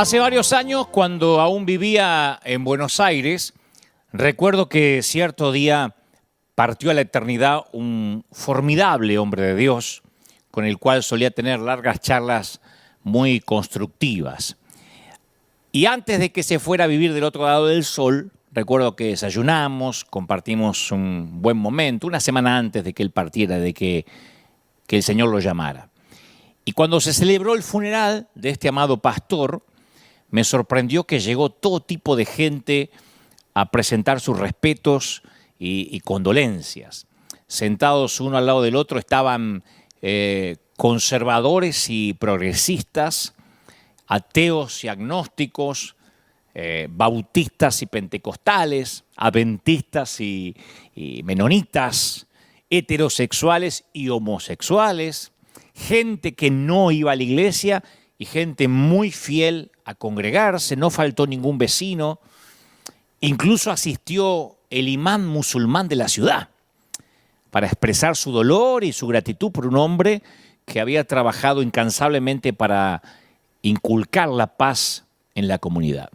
Hace varios años, cuando aún vivía en Buenos Aires, recuerdo que cierto día partió a la eternidad un formidable hombre de Dios, con el cual solía tener largas charlas muy constructivas. Y antes de que se fuera a vivir del otro lado del sol, recuerdo que desayunamos, compartimos un buen momento, una semana antes de que él partiera, de que el Señor lo llamara. Y cuando se celebró el funeral de este amado pastor, me sorprendió que llegó todo tipo de gente a presentar sus respetos y condolencias. Sentados uno al lado del otro estaban conservadores y progresistas, ateos y agnósticos, bautistas y pentecostales, adventistas y menonitas, heterosexuales y homosexuales, gente que no iba a la iglesia y gente muy fiel a congregarse, no faltó ningún vecino. Incluso asistió el imán musulmán de la ciudad para expresar su dolor y su gratitud por un hombre que había trabajado incansablemente para inculcar la paz en la comunidad.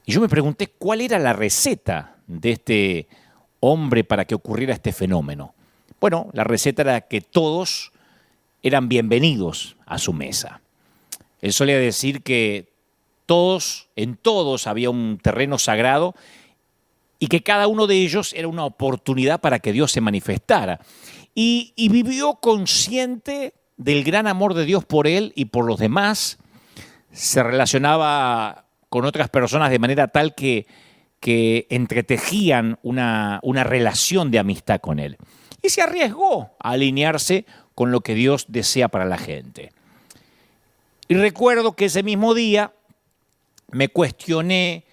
Y yo me pregunté cuál era la receta de este hombre para que ocurriera este fenómeno. Bueno, la receta era que todos eran bienvenidos a su mesa. Él solía decir que en todos había un terreno sagrado y que cada uno de ellos era una oportunidad para que Dios se manifestara. Y vivió consciente del gran amor de Dios por él y por los demás. Se relacionaba con otras personas de manera tal que entretejían una relación de amistad con él. Y se arriesgó a alinearse con lo que Dios desea para la gente. Y recuerdo que ese mismo día me cuestioné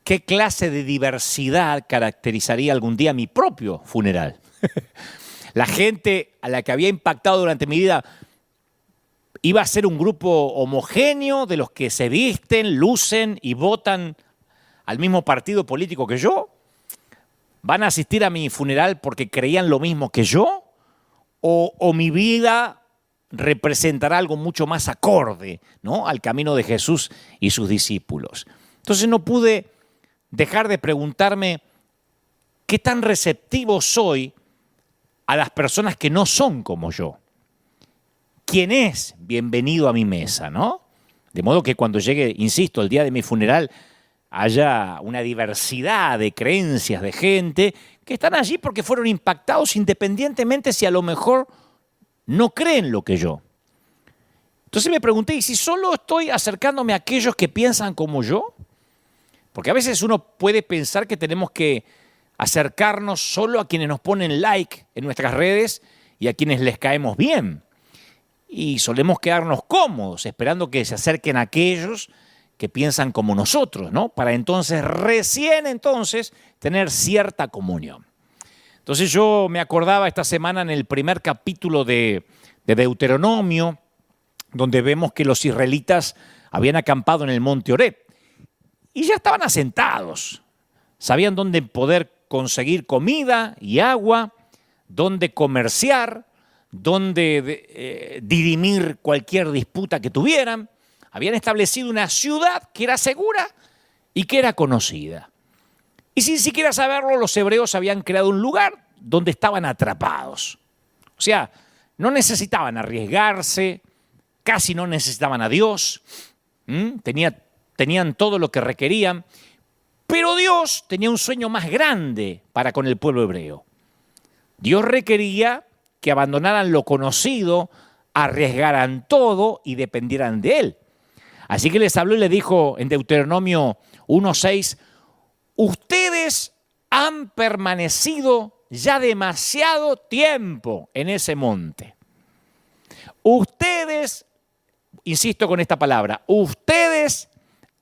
qué clase de diversidad caracterizaría algún día mi propio funeral. La gente a la que había impactado durante mi vida iba a ser un grupo homogéneo de los que se visten, lucen y votan al mismo partido político que yo. ¿Van a asistir a mi funeral porque creían lo mismo que yo? ¿O mi vida representará algo mucho más acorde, ¿no?, al camino de Jesús y sus discípulos? Entonces no pude dejar de preguntarme qué tan receptivo soy a las personas que no son como yo. ¿Quién es bienvenido a mi mesa, no? De modo que cuando llegue, insisto, el día de mi funeral, haya una diversidad de creencias de gente que están allí porque fueron impactados independientemente si a lo mejor no creen lo que yo. Entonces me pregunté, ¿y si solo estoy acercándome a aquellos que piensan como yo? Porque a veces uno puede pensar que tenemos que acercarnos solo a quienes nos ponen like en nuestras redes y a quienes les caemos bien. Y solemos quedarnos cómodos esperando que se acerquen a aquellos que piensan como nosotros, ¿no? Para entonces, recién tener cierta comunión. Entonces yo me acordaba esta semana en el primer capítulo de Deuteronomio, donde vemos que los israelitas habían acampado en el monte Oreb y ya estaban asentados. Sabían dónde poder conseguir comida y agua, dónde comerciar, dónde dirimir cualquier disputa que tuvieran. Habían establecido una ciudad que era segura y que era conocida. Y sin siquiera saberlo, los hebreos habían creado un lugar donde estaban atrapados. O sea, no necesitaban arriesgarse, casi no necesitaban a Dios, tenían todo lo que requerían, pero Dios tenía un sueño más grande para con el pueblo hebreo. Dios requería que abandonaran lo conocido, arriesgaran todo y dependieran de Él. Así que les habló y les dijo en Deuteronomio 1:6, ustedes han permanecido ya demasiado tiempo en ese monte. Ustedes, insisto con esta palabra, ustedes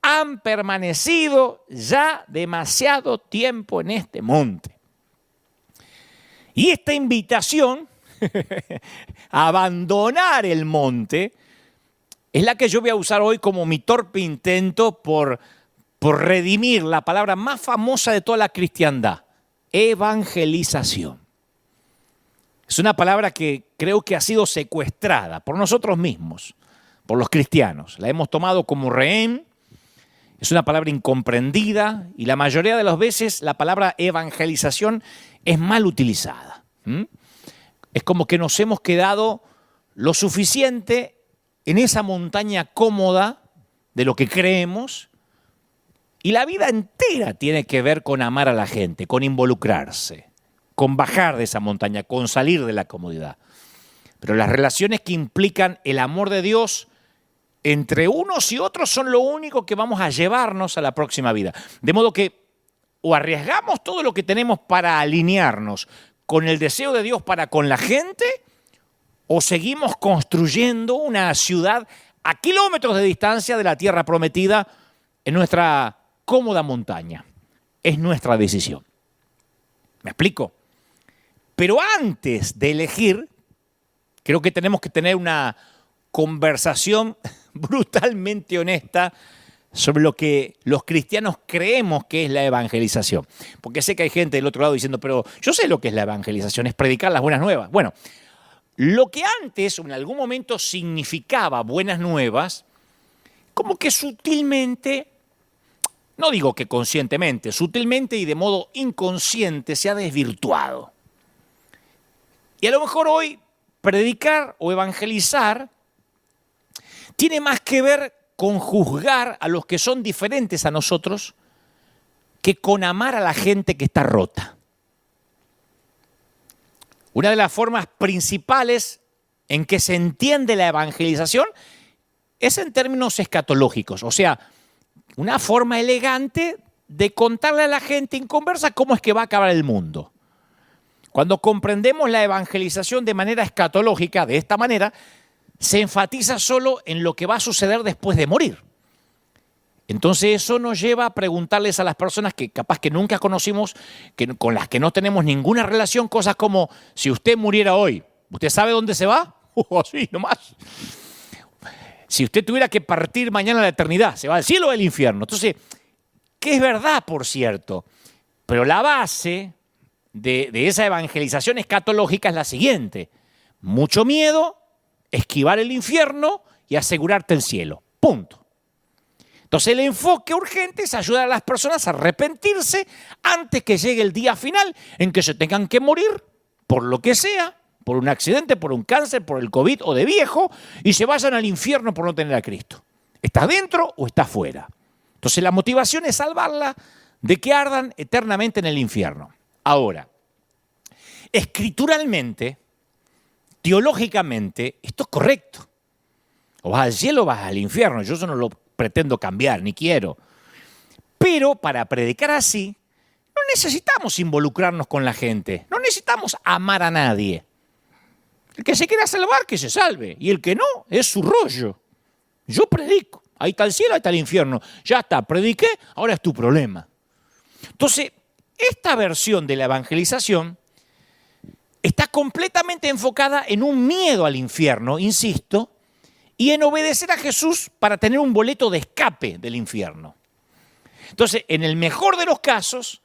han permanecido ya demasiado tiempo en este monte. Y esta invitación a abandonar el monte es la que yo voy a usar hoy como mi torpe intento por redimir la palabra más famosa de toda la cristiandad, evangelización. Es una palabra que creo que ha sido secuestrada por nosotros mismos, por los cristianos. La hemos tomado como rehén Es una palabra incomprendida y la mayoría de las veces la palabra evangelización es mal utilizada. Es como que nos hemos quedado lo suficiente en esa montaña cómoda de lo que creemos y la vida entera tiene que ver con amar a la gente, con involucrarse, con bajar de esa montaña, con salir de la comodidad. Pero las relaciones que implican el amor de Dios entre unos y otros son lo único que vamos a llevarnos a la próxima vida. De modo que o arriesgamos todo lo que tenemos para alinearnos con el deseo de Dios para con la gente, o seguimos construyendo una ciudad a kilómetros de distancia de la tierra prometida en nuestra cómoda montaña. Es nuestra decisión. ¿Me explico? Pero antes de elegir, creo que tenemos que tener una conversación brutalmente honesta sobre lo que los cristianos creemos que es la evangelización. Porque sé que hay gente del otro lado diciendo, pero yo sé lo que es la evangelización, es predicar las buenas nuevas. Bueno, lo que antes o en algún momento significaba buenas nuevas, como que sutilmente, no digo que conscientemente, sutilmente y de modo inconsciente se ha desvirtuado. Y a lo mejor hoy predicar o evangelizar tiene más que ver con juzgar a los que son diferentes a nosotros que con amar a la gente que está rota. Una de las formas principales en que se entiende la evangelización es en términos escatológicos, o sea, una forma elegante de contarle a la gente inconversa cómo es que va a acabar el mundo. Cuando comprendemos la evangelización de manera escatológica, de esta manera, se enfatiza solo en lo que va a suceder después de morir. Entonces eso nos lleva a preguntarles a las personas que capaz que nunca conocimos, con las que no tenemos ninguna relación, cosas como, si usted muriera hoy, ¿usted sabe dónde se va? Así nomás. Si usted tuviera que partir mañana a la eternidad, ¿se va al cielo o al infierno? Entonces, que es verdad, por cierto, pero la base de esa evangelización escatológica es la siguiente: mucho miedo, esquivar el infierno y asegurarte el cielo. Punto. Entonces el enfoque urgente es ayudar a las personas a arrepentirse antes que llegue el día final en que se tengan que morir por lo que sea, por un accidente, por un cáncer, por el COVID o de viejo, y se vayan al infierno por no tener a Cristo. ¿Estás dentro o estás fuera? Entonces la motivación es salvarla de que ardan eternamente en el infierno. Ahora, escrituralmente, teológicamente, esto es correcto. O vas al cielo o vas al infierno. Yo eso no lo pretendo cambiar, ni quiero. Pero para predicar así, no necesitamos involucrarnos con la gente. No necesitamos amar a nadie. El que se quiera salvar, que se salve. Y el que no, es su rollo. Yo predico. Ahí está el cielo, ahí está el infierno. Ya está, prediqué, ahora es tu problema. Entonces, esta versión de la evangelización está completamente enfocada en un miedo al infierno, insisto, y en obedecer a Jesús para tener un boleto de escape del infierno. Entonces, en el mejor de los casos,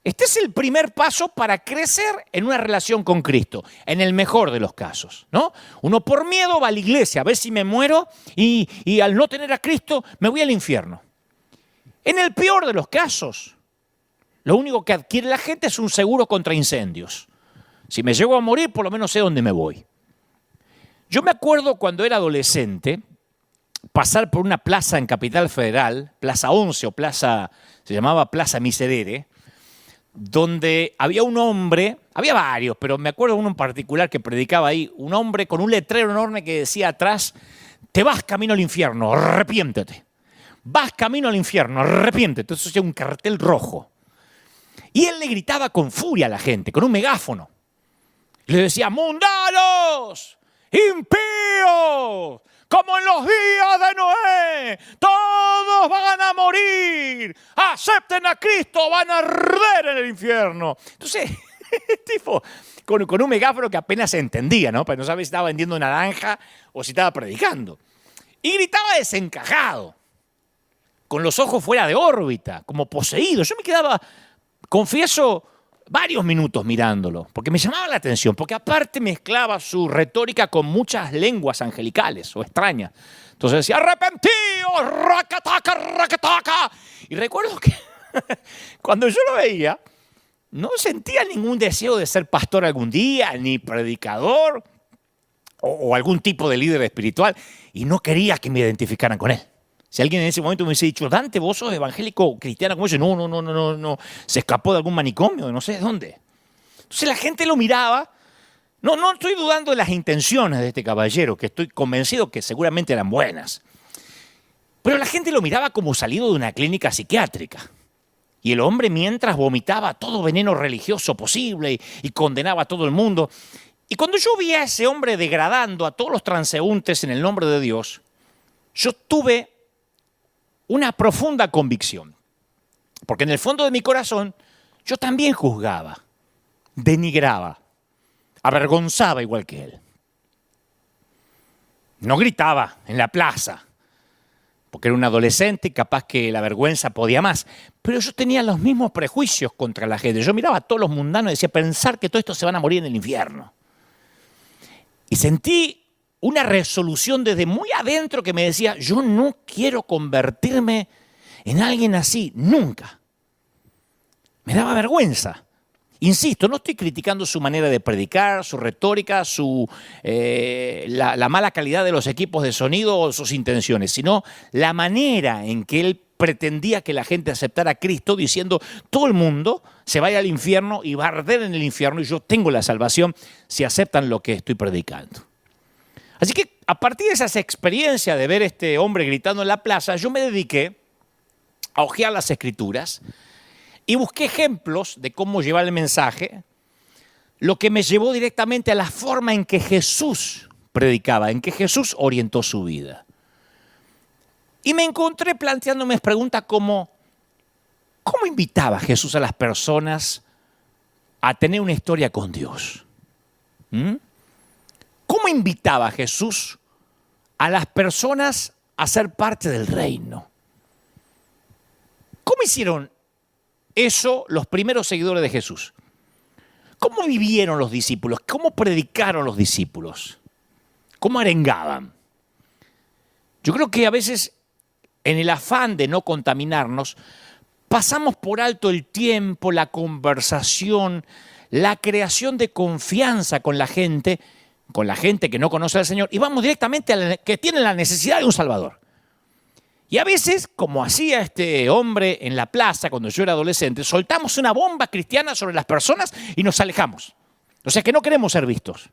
este es el primer paso para crecer en una relación con Cristo, en el mejor de los casos, ¿no? Uno por miedo va a la iglesia, a ver si me muero y al no tener a Cristo me voy al infierno. En el peor de los casos, lo único que adquiere la gente es un seguro contra incendios. Si me llego a morir, por lo menos sé dónde me voy. Yo me acuerdo cuando era adolescente, pasar por una plaza en Capital Federal, Plaza 11 o plaza, se llamaba Plaza Miserere, donde había un hombre, había varios, pero me acuerdo de uno en particular que predicaba ahí, un hombre con un letrero enorme que decía atrás, te vas camino al infierno, arrepiéntete. Vas camino al infierno, arrepiéntete. Eso es un cartel rojo. Y él le gritaba con furia a la gente, con un megáfono. Le decía, mundanos, impíos, como en los días de Noé, todos van a morir, acepten a Cristo, van a arder en el infierno. Entonces, tipo, con un megáfono que apenas se entendía, ¿no? Pero no sabía si estaba vendiendo naranja o si estaba predicando. Y gritaba desencajado, con los ojos fuera de órbita, como poseído. Yo me quedaba, confieso, varios minutos mirándolo, porque me llamaba la atención, porque aparte mezclaba su retórica con muchas lenguas angelicales o extrañas. Entonces decía, arrepentíos, racataca, racataca. Y recuerdo que cuando yo lo veía, no sentía ningún deseo de ser pastor algún día, ni predicador, o algún tipo de líder espiritual, y no quería que me identificaran con él. Si alguien en ese momento me hubiese dicho, Dante, vos sos evangélico cristiano como yo, no, se escapó de algún manicomio, no sé de dónde. Entonces la gente lo miraba. No estoy dudando de las intenciones de este caballero, que estoy convencido que seguramente eran buenas. Pero la gente lo miraba como salido de una clínica psiquiátrica. Y el hombre, mientras vomitaba todo veneno religioso posible y condenaba a todo el mundo. Y cuando yo vi a ese hombre degradando a todos los transeúntes en el nombre de Dios, yo tuve una profunda convicción. Porque en el fondo de mi corazón, yo también juzgaba, denigraba, avergonzaba igual que él. No gritaba en la plaza, porque era un adolescente y capaz que la vergüenza podía más. Pero yo tenía los mismos prejuicios contra la gente. Yo miraba a todos los mundanos y decía, pensar que todos estos se van a morir en el infierno. Y sentí una resolución desde muy adentro que me decía, yo no quiero convertirme en alguien así, nunca. Me daba vergüenza. Insisto, no estoy criticando su manera de predicar, su retórica, la mala calidad de los equipos de sonido o sus intenciones, sino la manera en que él pretendía que la gente aceptara a Cristo, diciendo, todo el mundo se vaya al infierno y va a arder en el infierno y yo tengo la salvación si aceptan lo que estoy predicando. Así que a partir de esas experiencias de ver a este hombre gritando en la plaza, yo me dediqué a hojear las Escrituras y busqué ejemplos de cómo llevar el mensaje, lo que me llevó directamente a la forma en que Jesús predicaba, en que Jesús orientó su vida. Y me encontré planteándome preguntas como, ¿cómo invitaba Jesús a las personas a tener una historia con Dios? ¿Cómo invitaba Jesús a las personas a ser parte del reino? ¿Cómo hicieron eso los primeros seguidores de Jesús? ¿Cómo vivieron los discípulos? ¿Cómo predicaron los discípulos? ¿Cómo arengaban? Yo creo que a veces, en el afán de no contaminarnos, pasamos por alto el tiempo, la conversación, la creación de confianza con la gente que no conoce al Señor, y vamos directamente a la que tiene la necesidad de un Salvador. Y a veces, como hacía este hombre en la plaza cuando yo era adolescente, soltamos una bomba cristiana sobre las personas y nos alejamos. O sea que no queremos ser vistos.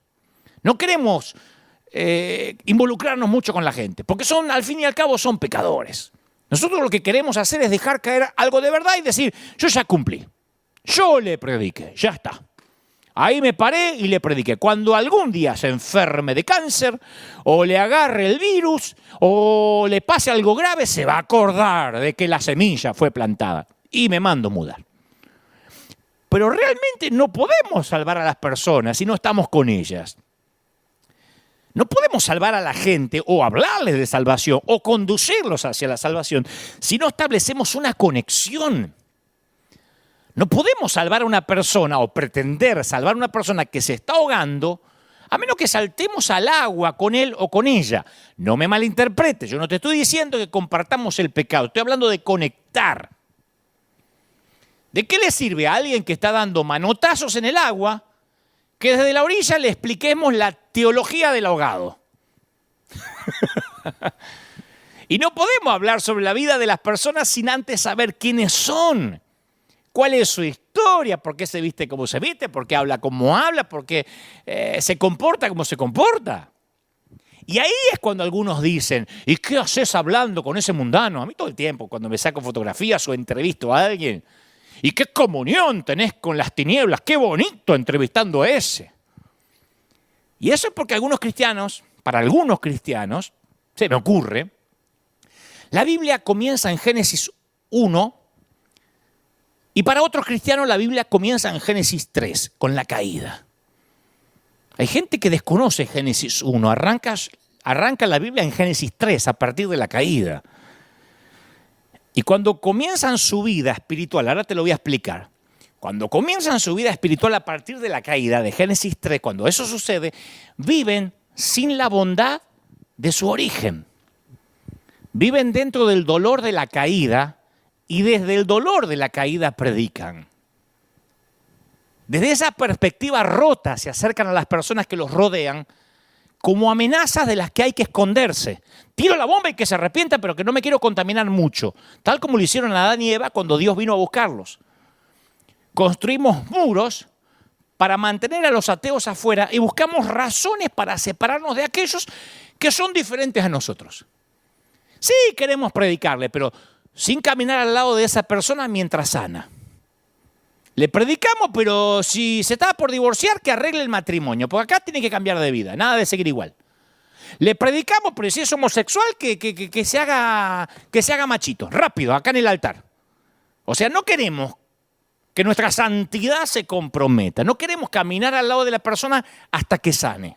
No queremos involucrarnos mucho con la gente, porque al fin y al cabo son pecadores. Nosotros lo que queremos hacer es dejar caer algo de verdad y decir, yo ya cumplí, yo le prediqué, ya está. Ahí me paré y le prediqué. Cuando algún día se enferme de cáncer, o le agarre el virus, o le pase algo grave, se va a acordar de que la semilla fue plantada. Y me mando mudar. Pero realmente no podemos salvar a las personas si no estamos con ellas. No podemos salvar a la gente o hablarles de salvación o conducirlos hacia la salvación si no establecemos una conexión. No podemos salvar a una persona o pretender salvar a una persona que se está ahogando a menos que saltemos al agua con él o con ella. No me malinterpretes, yo no te estoy diciendo que compartamos el pecado, estoy hablando de conectar. ¿De qué le sirve a alguien que está dando manotazos en el agua que desde la orilla le expliquemos la teología del ahogado? Y no podemos hablar sobre la vida de las personas sin antes saber quiénes son. ¿Cuál es su historia? ¿Por qué se viste como se viste? ¿Por qué habla como habla? ¿Por qué se comporta como se comporta? Y ahí es cuando algunos dicen, ¿y qué haces hablando con ese mundano? A mí todo el tiempo, cuando me saco fotografías o entrevisto a alguien, ¿y qué comunión tenés con las tinieblas? ¡Qué bonito entrevistando a ese! Y eso es porque para algunos cristianos, se me ocurre, la Biblia comienza en Génesis 1, y para otros cristianos la Biblia comienza en Génesis 3, con la caída. Hay gente que desconoce Génesis 1, arranca la Biblia en Génesis 3, a partir de la caída. Y cuando comienzan su vida espiritual, ahora te lo voy a explicar, cuando comienzan su vida espiritual a partir de la caída de Génesis 3, cuando eso sucede, viven sin la bondad de su origen. Viven dentro del dolor de la caída y desde el dolor de la caída predican. Desde esa perspectiva rota se acercan a las personas que los rodean como amenazas de las que hay que esconderse. Tiro la bomba y que se arrepienta, pero que no me quiero contaminar mucho. Tal como lo hicieron a Adán y Eva cuando Dios vino a buscarlos. Construimos muros para mantener a los ateos afuera y buscamos razones para separarnos de aquellos que son diferentes a nosotros. Sí, queremos predicarle, pero sin caminar al lado de esa persona mientras sana. Le predicamos, pero si se está por divorciar, que arregle el matrimonio, porque acá tiene que cambiar de vida, nada de seguir igual. Le predicamos, pero si es homosexual, que se haga machito, rápido, acá en el altar. O sea, no queremos que nuestra santidad se comprometa, no queremos caminar al lado de la persona hasta que sane.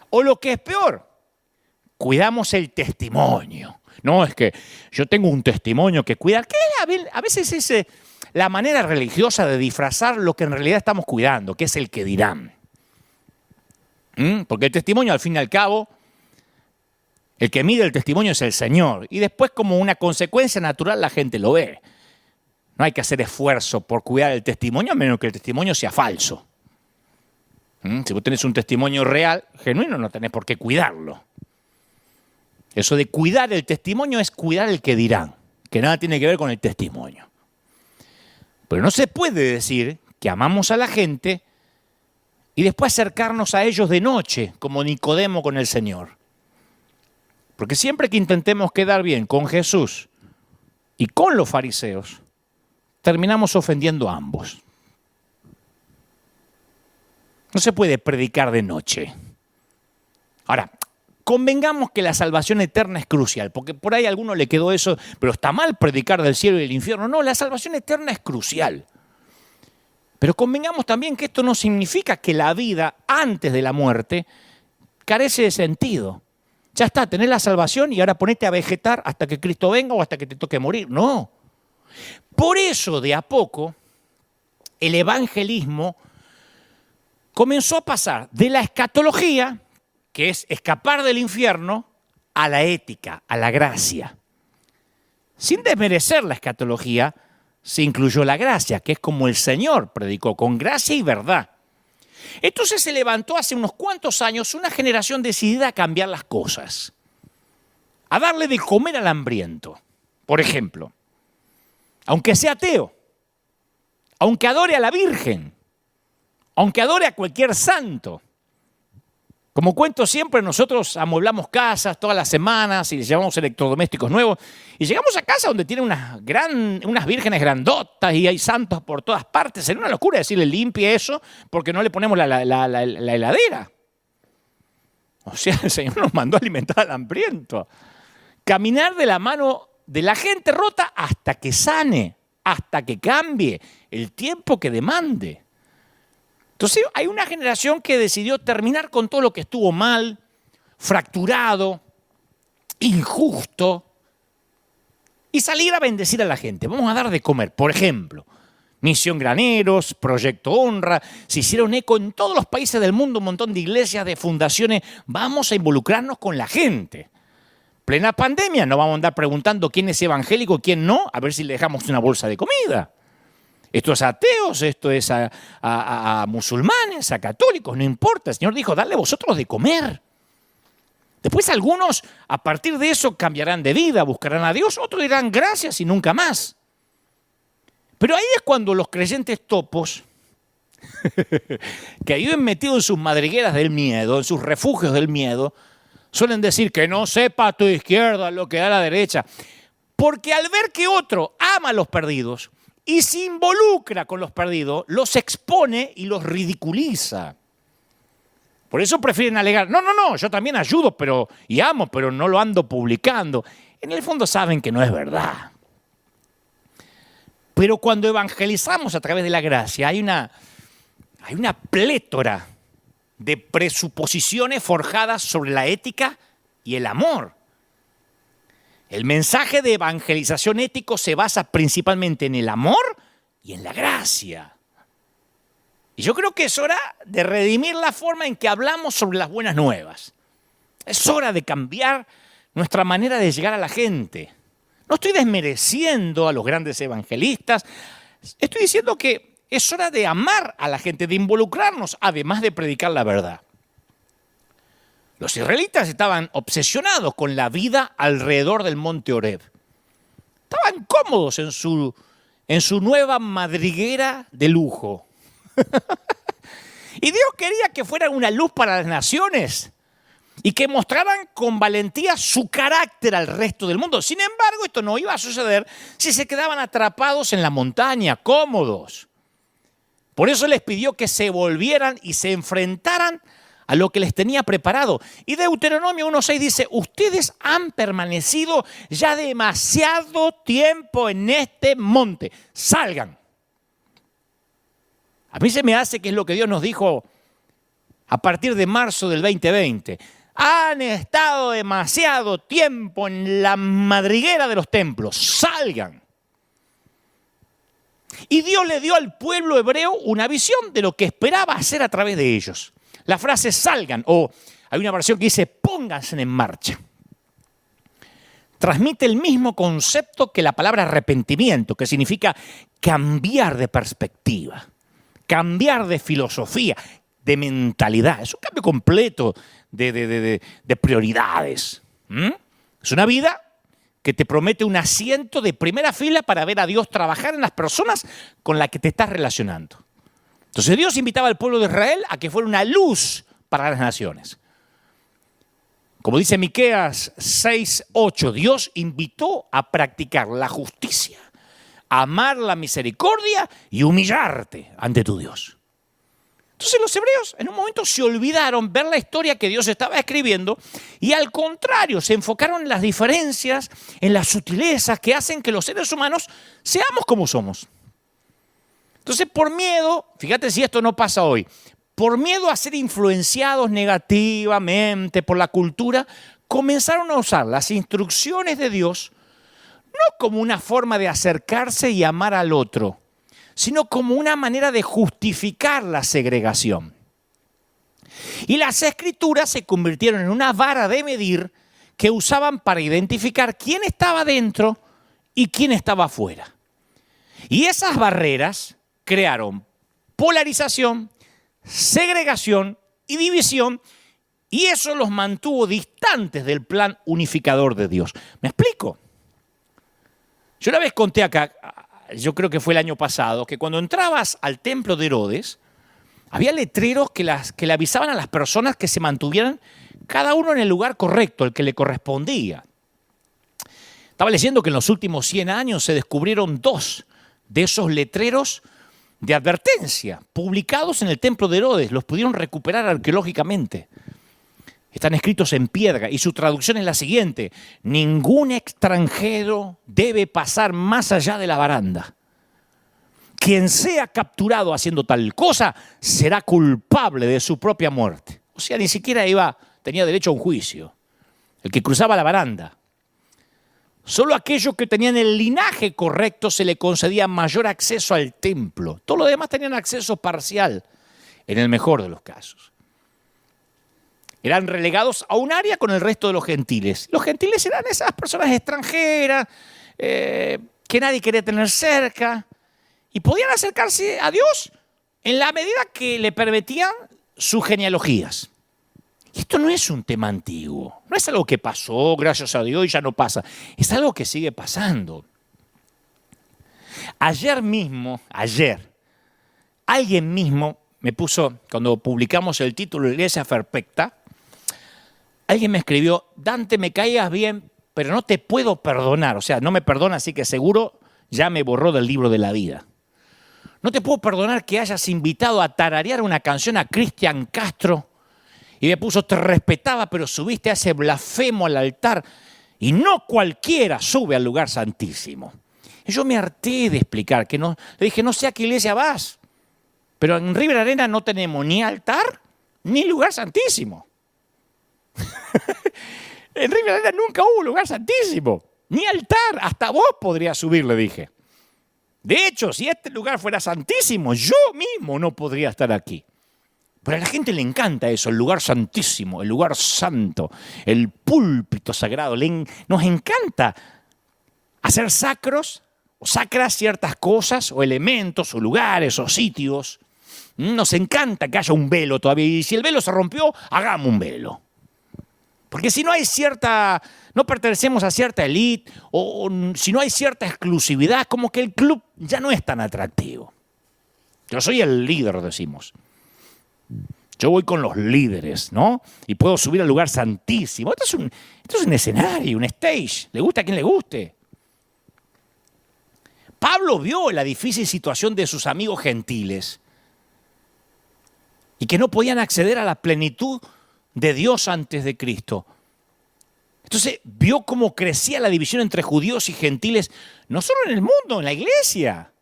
O lo que es peor, cuidamos el testimonio. No, es que yo tengo un testimonio que cuidar. ¿Qué a veces es la manera religiosa de disfrazar lo que en realidad estamos cuidando, que es el que dirán? Porque el testimonio, al fin y al cabo, el que mide el testimonio es el Señor. Y después, como una consecuencia natural, la gente lo ve. No hay que hacer esfuerzo por cuidar el testimonio, a menos que el testimonio sea falso. Si vos tenés un testimonio real, genuino, no tenés por qué cuidarlo. Eso de cuidar el testimonio es cuidar el que dirán, que nada tiene que ver con el testimonio. Pero no se puede decir que amamos a la gente y después acercarnos a ellos de noche, como Nicodemo con el Señor. Porque siempre que intentemos quedar bien con Jesús y con los fariseos, terminamos ofendiendo a ambos. No se puede predicar de noche. Ahora, convengamos que la salvación eterna es crucial, porque por ahí a alguno le quedó eso, pero está mal predicar del cielo y del infierno. No, la salvación eterna es crucial. Pero convengamos también que esto no significa que la vida antes de la muerte carece de sentido. Ya está, tenés la salvación y ahora ponete a vegetar hasta que Cristo venga o hasta que te toque morir. No. Por eso, de a poco, el evangelismo comenzó a pasar de la escatología, que es escapar del infierno, a la ética, a la gracia. Sin desmerecer la escatología, se incluyó la gracia, que es como el Señor predicó, con gracia y verdad. Entonces se levantó hace unos cuantos años una generación decidida a cambiar las cosas, a darle de comer al hambriento. Por ejemplo, aunque sea ateo, aunque adore a la Virgen, aunque adore a cualquier santo. Como cuento siempre, nosotros amueblamos casas todas las semanas y les llevamos electrodomésticos nuevos. Y llegamos a casa donde tiene unas vírgenes grandotas y hay santos por todas partes. Sería una locura decirle limpie eso porque no le ponemos la heladera. O sea, el Señor nos mandó a alimentar al hambriento. Caminar de la mano de la gente rota hasta que sane, hasta que cambie el tiempo que demande. Entonces hay una generación que decidió terminar con todo lo que estuvo mal, fracturado, injusto, y salir a bendecir a la gente. Vamos a dar de comer, por ejemplo. Misión Graneros, Proyecto Honra, se hicieron eco en todos los países del mundo, un montón de iglesias, de fundaciones. Vamos a involucrarnos con la gente. Plena pandemia, no vamos a andar preguntando quién es evangélico y quién no, a ver si le dejamos una bolsa de comida. Esto es a ateos, esto es a musulmanes, a católicos, no importa. El Señor dijo, dale vosotros de comer. Después algunos, a partir de eso, cambiarán de vida, buscarán a Dios. Otros dirán gracias y nunca más. Pero ahí es cuando los creyentes topos, que viven metidos en sus madrigueras del miedo, en sus refugios del miedo, suelen decir que no sepa a tu izquierda lo que da a la derecha. Porque al ver que otro ama a los perdidos y se involucra con los perdidos, los expone y los ridiculiza. Por eso prefieren alegar, no, yo también ayudo y amo, pero no lo ando publicando. En el fondo saben que no es verdad. Pero cuando evangelizamos a través de la gracia, hay una plétora de presuposiciones forjadas sobre la ética y el amor. El mensaje de evangelización ético se basa principalmente en el amor y en la gracia. Y yo creo que es hora de redimir la forma en que hablamos sobre las buenas nuevas. Es hora de cambiar nuestra manera de llegar a la gente. No estoy desmereciendo a los grandes evangelistas. Estoy diciendo que es hora de amar a la gente, de involucrarnos, además de predicar la verdad. Los israelitas estaban obsesionados con la vida alrededor del monte Horeb. Estaban cómodos en su nueva madriguera de lujo. Y Dios quería que fueran una luz para las naciones y que mostraran con valentía su carácter al resto del mundo. Sin embargo, esto no iba a suceder si se quedaban atrapados en la montaña, cómodos. Por eso les pidió que se volvieran y se enfrentaran a lo que les tenía preparado. Y Deuteronomio 1:6 dice, ustedes han permanecido ya demasiado tiempo en este monte. Salgan. A mí se me hace que es lo que Dios nos dijo a partir de marzo del 2020. Han estado demasiado tiempo en la madriguera de los templos. Salgan. Y Dios le dio al pueblo hebreo una visión de lo que esperaba hacer a través de ellos. La frase salgan, o hay una versión que dice pónganse en marcha. Transmite el mismo concepto que la palabra arrepentimiento, que significa cambiar de perspectiva, cambiar de filosofía, de mentalidad. Es un cambio completo de prioridades. Es una vida que te promete un asiento de primera fila para ver a Dios trabajar en las personas con las que te estás relacionando. Entonces Dios invitaba al pueblo de Israel a que fuera una luz para las naciones. Como dice Miqueas 6:8, Dios invitó a practicar la justicia, amar la misericordia y humillarte ante tu Dios. Entonces los hebreos en un momento se olvidaron ver la historia que Dios estaba escribiendo y al contrario se enfocaron en las diferencias, en las sutilezas que hacen que los seres humanos seamos como somos. Entonces por miedo, fíjate si esto no pasa hoy, por miedo a ser influenciados negativamente por la cultura, comenzaron a usar las instrucciones de Dios no como una forma de acercarse y amar al otro, sino como una manera de justificar la segregación. Y las escrituras se convirtieron en una vara de medir que usaban para identificar quién estaba dentro y quién estaba afuera. Y esas barreras crearon polarización, segregación y división, y eso los mantuvo distantes del plan unificador de Dios. ¿Me explico? Yo una vez conté acá, yo creo que fue el año pasado, que cuando entrabas al templo de Herodes, había letreros que le avisaban a las personas que se mantuvieran cada uno en el lugar correcto, el que le correspondía. Estaba leyendo que en los últimos 100 años se descubrieron 2 de esos letreros de advertencia publicados en el templo de Herodes. Los pudieron recuperar arqueológicamente. Están escritos en piedra y su traducción es la siguiente: ningún extranjero debe pasar más allá de la baranda. Quien sea capturado haciendo tal cosa será culpable de su propia muerte. O sea, ni siquiera tenía derecho a un juicio. El que cruzaba la baranda. Solo aquellos que tenían el linaje correcto se le concedía mayor acceso al templo. Todos los demás tenían acceso parcial, en el mejor de los casos. Eran relegados a un área con el resto de los gentiles. Los gentiles eran esas personas extranjeras que nadie quería tener cerca y podían acercarse a Dios en la medida que le permitían sus genealogías. Y esto no es un tema antiguo, no es algo que pasó, gracias a Dios, y ya no pasa. Es algo que sigue pasando. Ayer, alguien mismo me puso, cuando publicamos el título de Iglesia Perfecta, alguien me escribió: Dante, me caías bien, pero no te puedo perdonar. O sea, no me perdona, así que seguro ya me borró del libro de la vida. No te puedo perdonar que hayas invitado a tararear una canción a Cristian Castro. Y me puso: te respetaba, pero subiste a ese blasfemo al altar. Y no cualquiera sube al lugar santísimo. Y yo me harté de explicar que no. Le dije: no sé a qué iglesia vas, pero en River Arena no tenemos ni altar ni lugar santísimo. En River Arena nunca hubo lugar santísimo, ni altar. Hasta vos podrías subir, le dije. De hecho, si este lugar fuera santísimo, yo mismo no podría estar aquí. Pero a la gente le encanta eso, el lugar santísimo, el lugar santo, el púlpito sagrado. Nos encanta hacer sacros o sacras ciertas cosas o elementos o lugares o sitios. Nos encanta que haya un velo todavía. Y si el velo se rompió, hagamos un velo. Porque si no hay no pertenecemos a cierta élite o si no hay cierta exclusividad, como que el club ya no es tan atractivo. Yo soy el líder, decimos. Yo voy con los líderes, ¿no? Y puedo subir al lugar santísimo. Esto es un escenario, un stage. Le gusta a quien le guste. Pablo vio la difícil situación de sus amigos gentiles y que no podían acceder a la plenitud de Dios antes de Cristo. Entonces vio cómo crecía la división entre judíos y gentiles, no solo en el mundo, en la iglesia.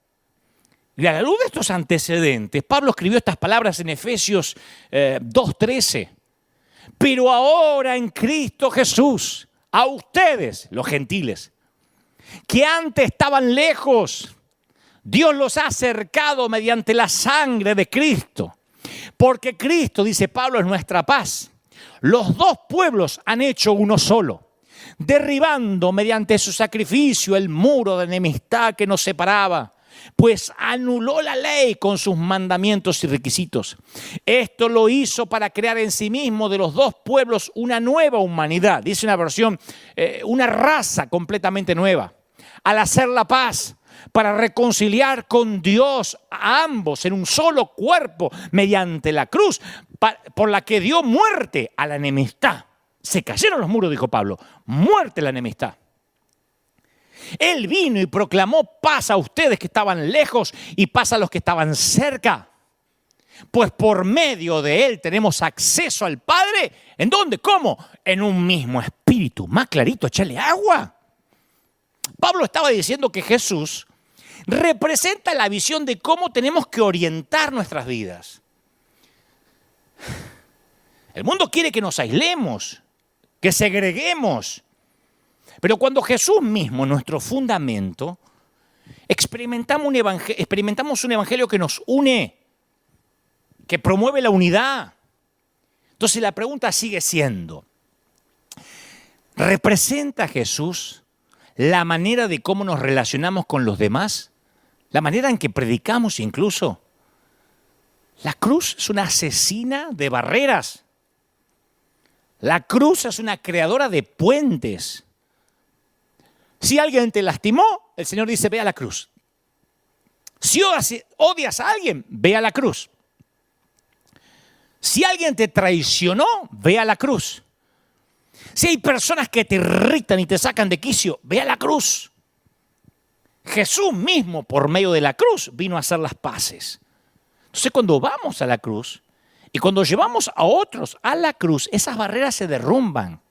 Y a la luz de estos antecedentes, Pablo escribió estas palabras en Efesios 2:13. Pero ahora en Cristo Jesús, a ustedes, los gentiles, que antes estaban lejos, Dios los ha acercado mediante la sangre de Cristo. Porque Cristo, dice Pablo, es nuestra paz. Los dos pueblos han hecho uno solo, derribando mediante su sacrificio el muro de enemistad que nos separaba, pues anuló la ley con sus mandamientos y requisitos. Esto lo hizo para crear en sí mismo de los dos pueblos una nueva humanidad, dice una versión, una raza completamente nueva, al hacer la paz, para reconciliar con Dios a ambos en un solo cuerpo mediante la cruz, por la que dio muerte a la enemistad. Se cayeron los muros, dijo Pablo, muerte a la enemistad. Él vino y proclamó paz a ustedes que estaban lejos y paz a los que estaban cerca. Pues por medio de Él tenemos acceso al Padre. ¿En dónde? ¿Cómo? En un mismo espíritu. Más clarito, echarle agua. Pablo estaba diciendo que Jesús representa la visión de cómo tenemos que orientar nuestras vidas. El mundo quiere que nos aislemos, que segreguemos. Pero cuando Jesús mismo, nuestro fundamento, experimentamos un evangelio que nos une, que promueve la unidad. Entonces la pregunta sigue siendo, ¿representa Jesús la manera de cómo nos relacionamos con los demás? ¿La manera en que predicamos incluso? La cruz es una asesina de barreras. La cruz es una creadora de puentes. Si alguien te lastimó, el Señor dice, ve a la cruz. Si odias a alguien, ve a la cruz. Si alguien te traicionó, ve a la cruz. Si hay personas que te irritan y te sacan de quicio, ve a la cruz. Jesús mismo, por medio de la cruz, vino a hacer las paces. Entonces, cuando vamos a la cruz y cuando llevamos a otros a la cruz, esas barreras se derrumban.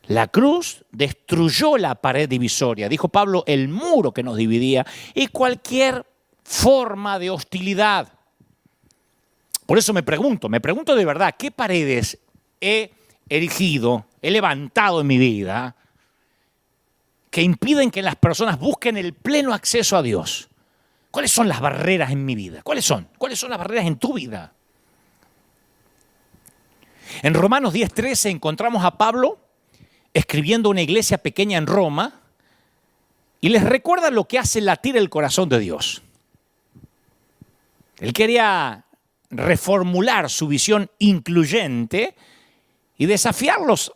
La cruz destruyó la pared divisoria, dijo Pablo, el muro que nos dividía y cualquier forma de hostilidad. Por eso me pregunto de verdad, ¿qué paredes he erigido, he levantado en mi vida que impiden que las personas busquen el pleno acceso a Dios? ¿Cuáles son las barreras en mi vida? ¿Cuáles son? ¿Cuáles son las barreras en tu vida? En Romanos 10:13 encontramos a Pablo escribiendo una iglesia pequeña en Roma y les recuerda lo que hace latir el corazón de Dios. Él quería reformular su visión incluyente y desafiarlos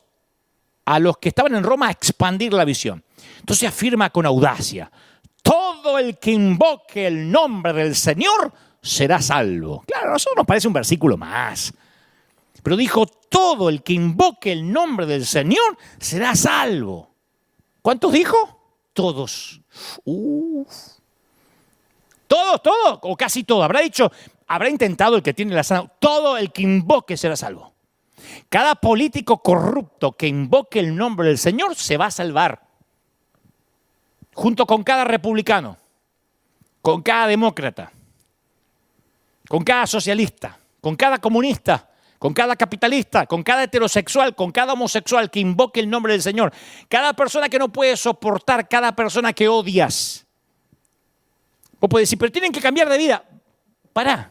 a los que estaban en Roma a expandir la visión. Entonces afirma con audacia, todo el que invoque el nombre del Señor será salvo. Claro, a nosotros nos parece un versículo más. Pero dijo, todo el que invoque el nombre del Señor será salvo. ¿Cuántos dijo? Todos. Todos, o casi todo. Habrá intentado el que tiene la sana. Todo el que invoque será salvo. Cada político corrupto que invoque el nombre del Señor se va a salvar. Junto con cada republicano, con cada demócrata, con cada socialista, con cada comunista, con cada capitalista, con cada heterosexual, con cada homosexual que invoque el nombre del Señor. Cada persona que no puede soportar, cada persona que odias. Vos podés decir, pero tienen que cambiar de vida. Pará.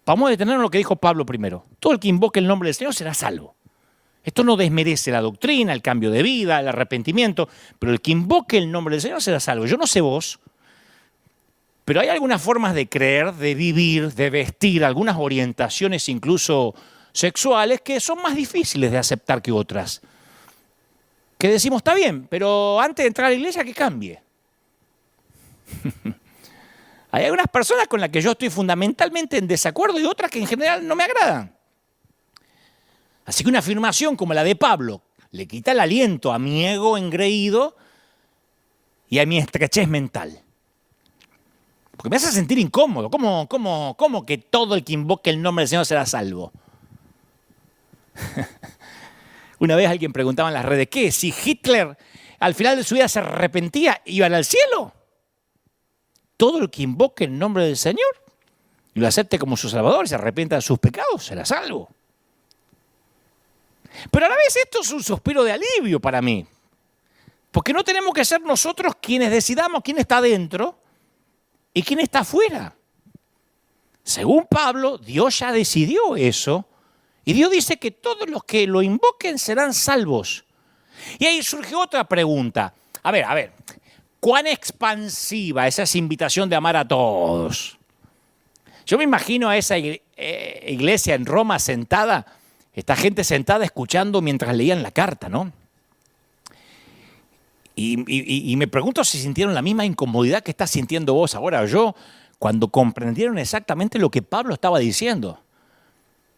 Vamos a detenernos en lo que dijo Pablo primero. Todo el que invoque el nombre del Señor será salvo. Esto no desmerece la doctrina, el cambio de vida, el arrepentimiento, pero el que invoque el nombre del Señor será salvo. Yo no sé vos, pero hay algunas formas de creer, de vivir, de vestir, algunas orientaciones incluso sexuales que son más difíciles de aceptar que otras. Que decimos, está bien, pero antes de entrar a la iglesia que cambie. Hay algunas personas con las que yo estoy fundamentalmente en desacuerdo y otras que en general no me agradan. Así que una afirmación como la de Pablo le quita el aliento a mi ego engreído y a mi estrechez mental. Porque me hace sentir incómodo. ¿Cómo que todo el que invoque el nombre del Señor será salvo? Una vez alguien preguntaba en las redes, ¿qué? Si Hitler al final de su vida se arrepentía, ¿iban al cielo? Todo el que invoque el nombre del Señor y lo acepte como su Salvador y se arrepienta de sus pecados, será salvo. Pero a la vez esto es un suspiro de alivio para mí. Porque no tenemos que ser nosotros quienes decidamos quién está dentro y quién está afuera. Según Pablo, Dios ya decidió eso. Y Dios dice que todos los que lo invoquen serán salvos. Y ahí surge otra pregunta. A ver, ¿cuán expansiva es esa invitación de amar a todos? Yo me imagino a esa iglesia en Roma sentada, esta gente sentada escuchando mientras leían la carta, ¿no? Y me pregunto si sintieron la misma incomodidad que estás sintiendo vos ahora o yo, cuando comprendieron exactamente lo que Pablo estaba diciendo.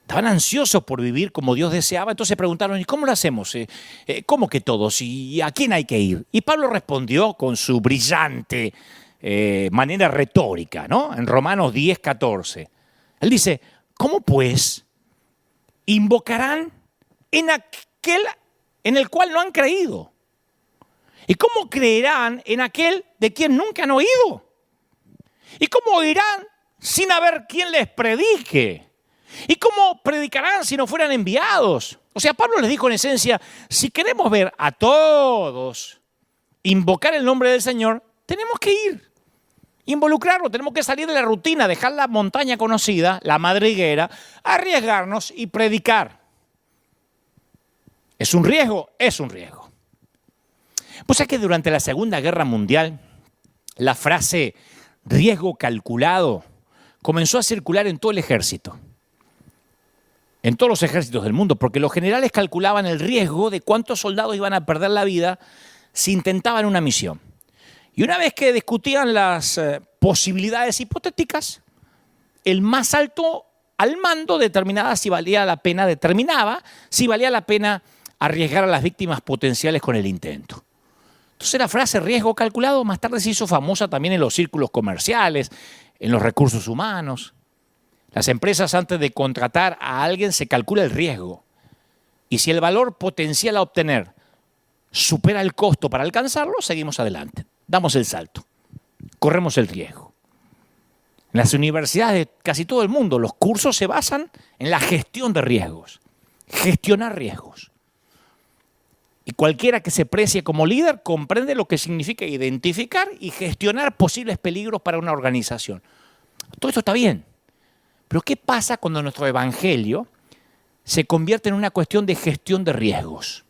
Estaban ansiosos por vivir como Dios deseaba, entonces preguntaron, ¿y cómo lo hacemos? ¿Cómo que todos? ¿Y a quién hay que ir? Y Pablo respondió con su brillante manera retórica, ¿no? En Romanos 10, 14. Él dice, ¿cómo pues invocarán en aquel en el cual no han creído? ¿Y cómo creerán en aquel de quien nunca han oído? ¿Y cómo oirán sin haber quien les predique? ¿Y cómo predicarán si no fueran enviados? O sea, Pablo les dijo en esencia, si queremos ver a todos invocar el nombre del Señor, tenemos que ir, involucrarlo, tenemos que salir de la rutina, dejar la montaña conocida, la madriguera, arriesgarnos y predicar. ¿Es un riesgo? Es un riesgo. Pues es que durante la Segunda Guerra Mundial, la frase riesgo calculado comenzó a circular en todo el ejército. En todos los ejércitos del mundo, porque los generales calculaban el riesgo de cuántos soldados iban a perder la vida si intentaban una misión. Y una vez que discutían las posibilidades hipotéticas, el más alto al mando determinaba si valía la pena arriesgar a las víctimas potenciales con el intento. Entonces la frase riesgo calculado más tarde se hizo famosa también en los círculos comerciales, en los recursos humanos. Las empresas antes de contratar a alguien se calcula el riesgo. Y si el valor potencial a obtener supera el costo para alcanzarlo, seguimos adelante. Damos el salto. Corremos el riesgo. En las universidades de casi todo el mundo, los cursos se basan en la gestión de riesgos. Gestionar riesgos. Y cualquiera que se precie como líder comprende lo que significa identificar y gestionar posibles peligros para una organización. Todo esto está bien. Pero ¿qué pasa cuando nuestro evangelio se convierte en una cuestión de gestión de riesgos?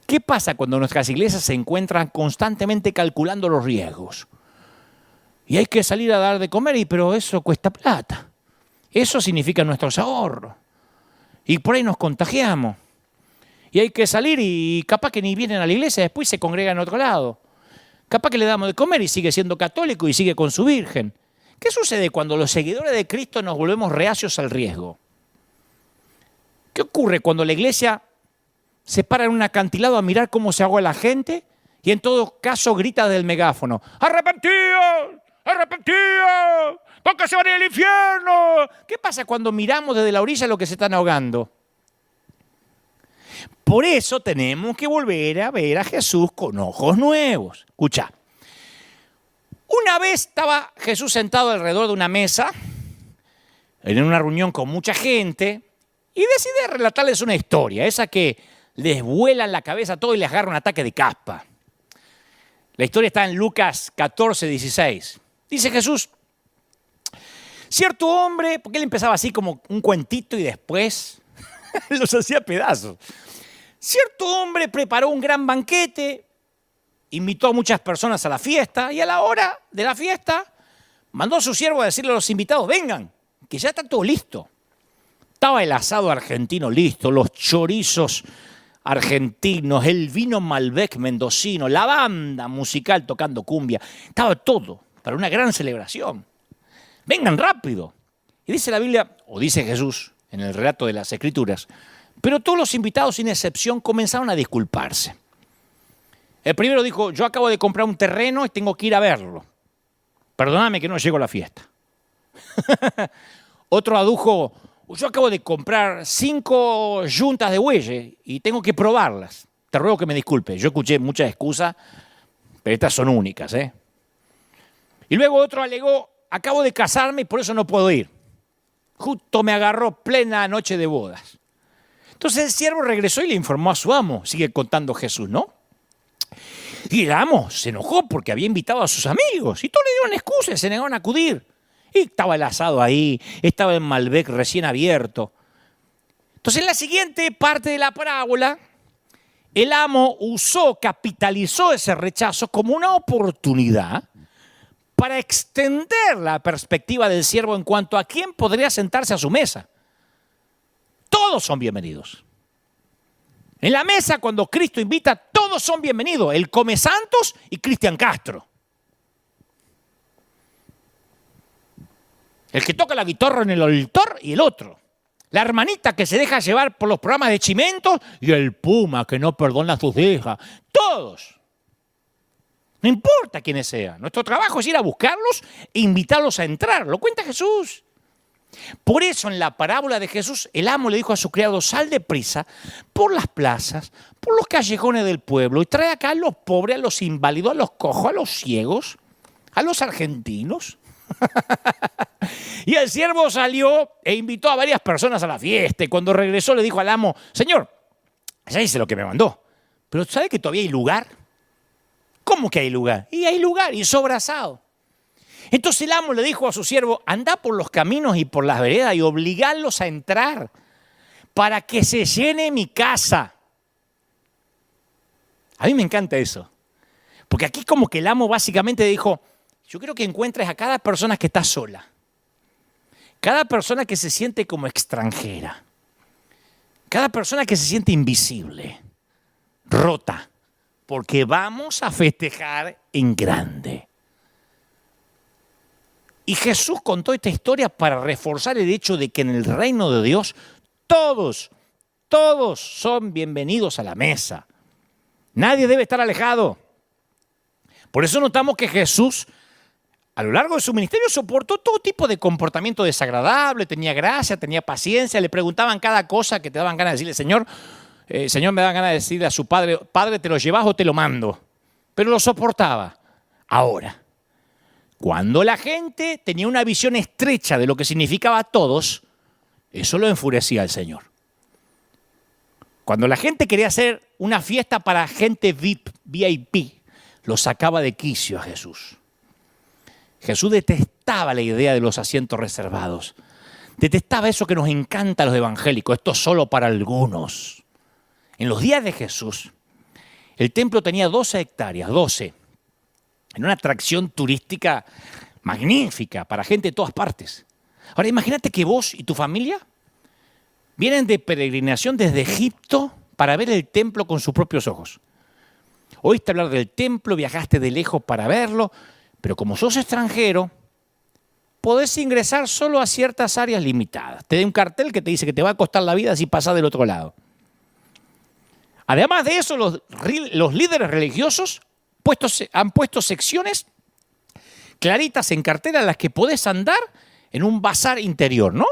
¿Qué pasa cuando nuestras iglesias se encuentran constantemente calculando los riesgos? Y hay que salir a dar de comer, pero eso cuesta plata. Eso significa nuestros ahorros. Y por ahí nos contagiamos. Y hay que salir y capaz que ni vienen a la iglesia, después se congregan en otro lado. Capaz que le damos de comer y sigue siendo católico y sigue con su virgen. ¿Qué sucede cuando los seguidores de Cristo nos volvemos reacios al riesgo? ¿Qué ocurre cuando la iglesia se para en un acantilado a mirar cómo se ahoga la gente y en todo caso grita del megáfono, ¡arrepentíos! ¡Arrepentíos! ¡Porque se van a ir al infierno! ¿Qué pasa cuando miramos desde la orilla lo que se están ahogando? Por eso tenemos que volver a ver a Jesús con ojos nuevos. Escucha. Una vez estaba Jesús sentado alrededor de una mesa, en una reunión con mucha gente, y decide relatarles una historia, esa que les vuela en la cabeza todo y les agarra un ataque de caspa. La historia está en Lucas 14, 16. Dice Jesús, cierto hombre, porque él empezaba así como un cuentito y después los hacía pedazos. Cierto hombre preparó un gran banquete, invitó a muchas personas a la fiesta y a la hora de la fiesta mandó a su siervo a decirle a los invitados, vengan, que ya está todo listo. Estaba el asado argentino listo, los chorizos argentinos, el vino Malbec mendocino, la banda musical tocando cumbia. Estaba todo para una gran celebración. Vengan rápido. Y dice la Biblia, o dice Jesús en el relato de las Escrituras, pero todos los invitados sin excepción comenzaron a disculparse. El primero dijo, yo acabo de comprar un terreno y tengo que ir a verlo. Perdóname que no llego a la fiesta. Otro adujo, yo acabo de comprar 5 yuntas de bueyes y tengo que probarlas. Te ruego que me disculpes. Yo escuché muchas excusas, pero estas son únicas, ¿eh? Y luego otro alegó, acabo de casarme y por eso no puedo ir. Justo me agarró plena noche de bodas. Entonces el siervo regresó y le informó a su amo. Sigue contando Jesús, ¿no? Y el amo se enojó porque había invitado a sus amigos y todos le dieron excusas y se negaron a acudir. Y estaba el asado ahí, estaba el Malbec recién abierto. Entonces en la siguiente parte de la parábola, el amo capitalizó ese rechazo como una oportunidad para extender la perspectiva del siervo en cuanto a quién podría sentarse a su mesa. Todos son bienvenidos. En la mesa, cuando Cristo invita, todos son bienvenidos. El Come Santos y Cristian Castro. El que toca la guitarra en el altar y el otro. La hermanita que se deja llevar por los programas de Chimento y el Puma que no perdona a sus hijas. Todos. No importa quiénes sean. Nuestro trabajo es ir a buscarlos e invitarlos a entrar. Lo cuenta Jesús. Por eso en la parábola de Jesús, el amo le dijo a su criado, sal deprisa por las plazas, por los callejones del pueblo y trae acá a los pobres, a los inválidos, a los cojos, a los ciegos, a los argentinos. Y el siervo salió e invitó a varias personas a la fiesta y cuando regresó le dijo al amo, Señor, ya hice lo que me mandó, pero ¿sabe que todavía hay lugar? ¿Cómo que hay lugar? Y hay lugar y sobra asado. Entonces el amo le dijo a su siervo, anda por los caminos y por las veredas y obligarlos a entrar para que se llene mi casa. A mí me encanta eso. Porque aquí como que el amo básicamente dijo, yo quiero que encuentres a cada persona que está sola. Cada persona que se siente como extranjera. Cada persona que se siente invisible, rota. Porque vamos a festejar en grande. Y Jesús contó esta historia para reforzar el hecho de que en el reino de Dios todos son bienvenidos a la mesa. Nadie debe estar alejado. Por eso notamos que Jesús, a lo largo de su ministerio, soportó todo tipo de comportamiento desagradable, tenía gracia, tenía paciencia, le preguntaban cada cosa que te daban ganas de decirle, Señor, me da ganas de decirle a su padre, Padre, ¿te lo llevas o te lo mando? Pero lo soportaba. Ahora, cuando la gente tenía una visión estrecha de lo que significaba a todos, eso lo enfurecía al Señor. Cuando la gente quería hacer una fiesta para gente VIP, lo sacaba de quicio a Jesús. Jesús detestaba la idea de los asientos reservados. Detestaba eso que nos encanta a los evangélicos, esto es solo para algunos. En los días de Jesús, el templo tenía 12 hectáreas, 12. En una atracción turística magnífica para gente de todas partes. Ahora imagínate que vos y tu familia vienen de peregrinación desde Egipto para ver el templo con sus propios ojos. Oíste hablar del templo, viajaste de lejos para verlo, pero como sos extranjero, podés ingresar solo a ciertas áreas limitadas. Te da un cartel que te dice que te va a costar la vida si pasás del otro lado. Además de eso, los líderes religiosos han puesto secciones claritas en cartera en las que podés andar en un bazar interior, ¿no?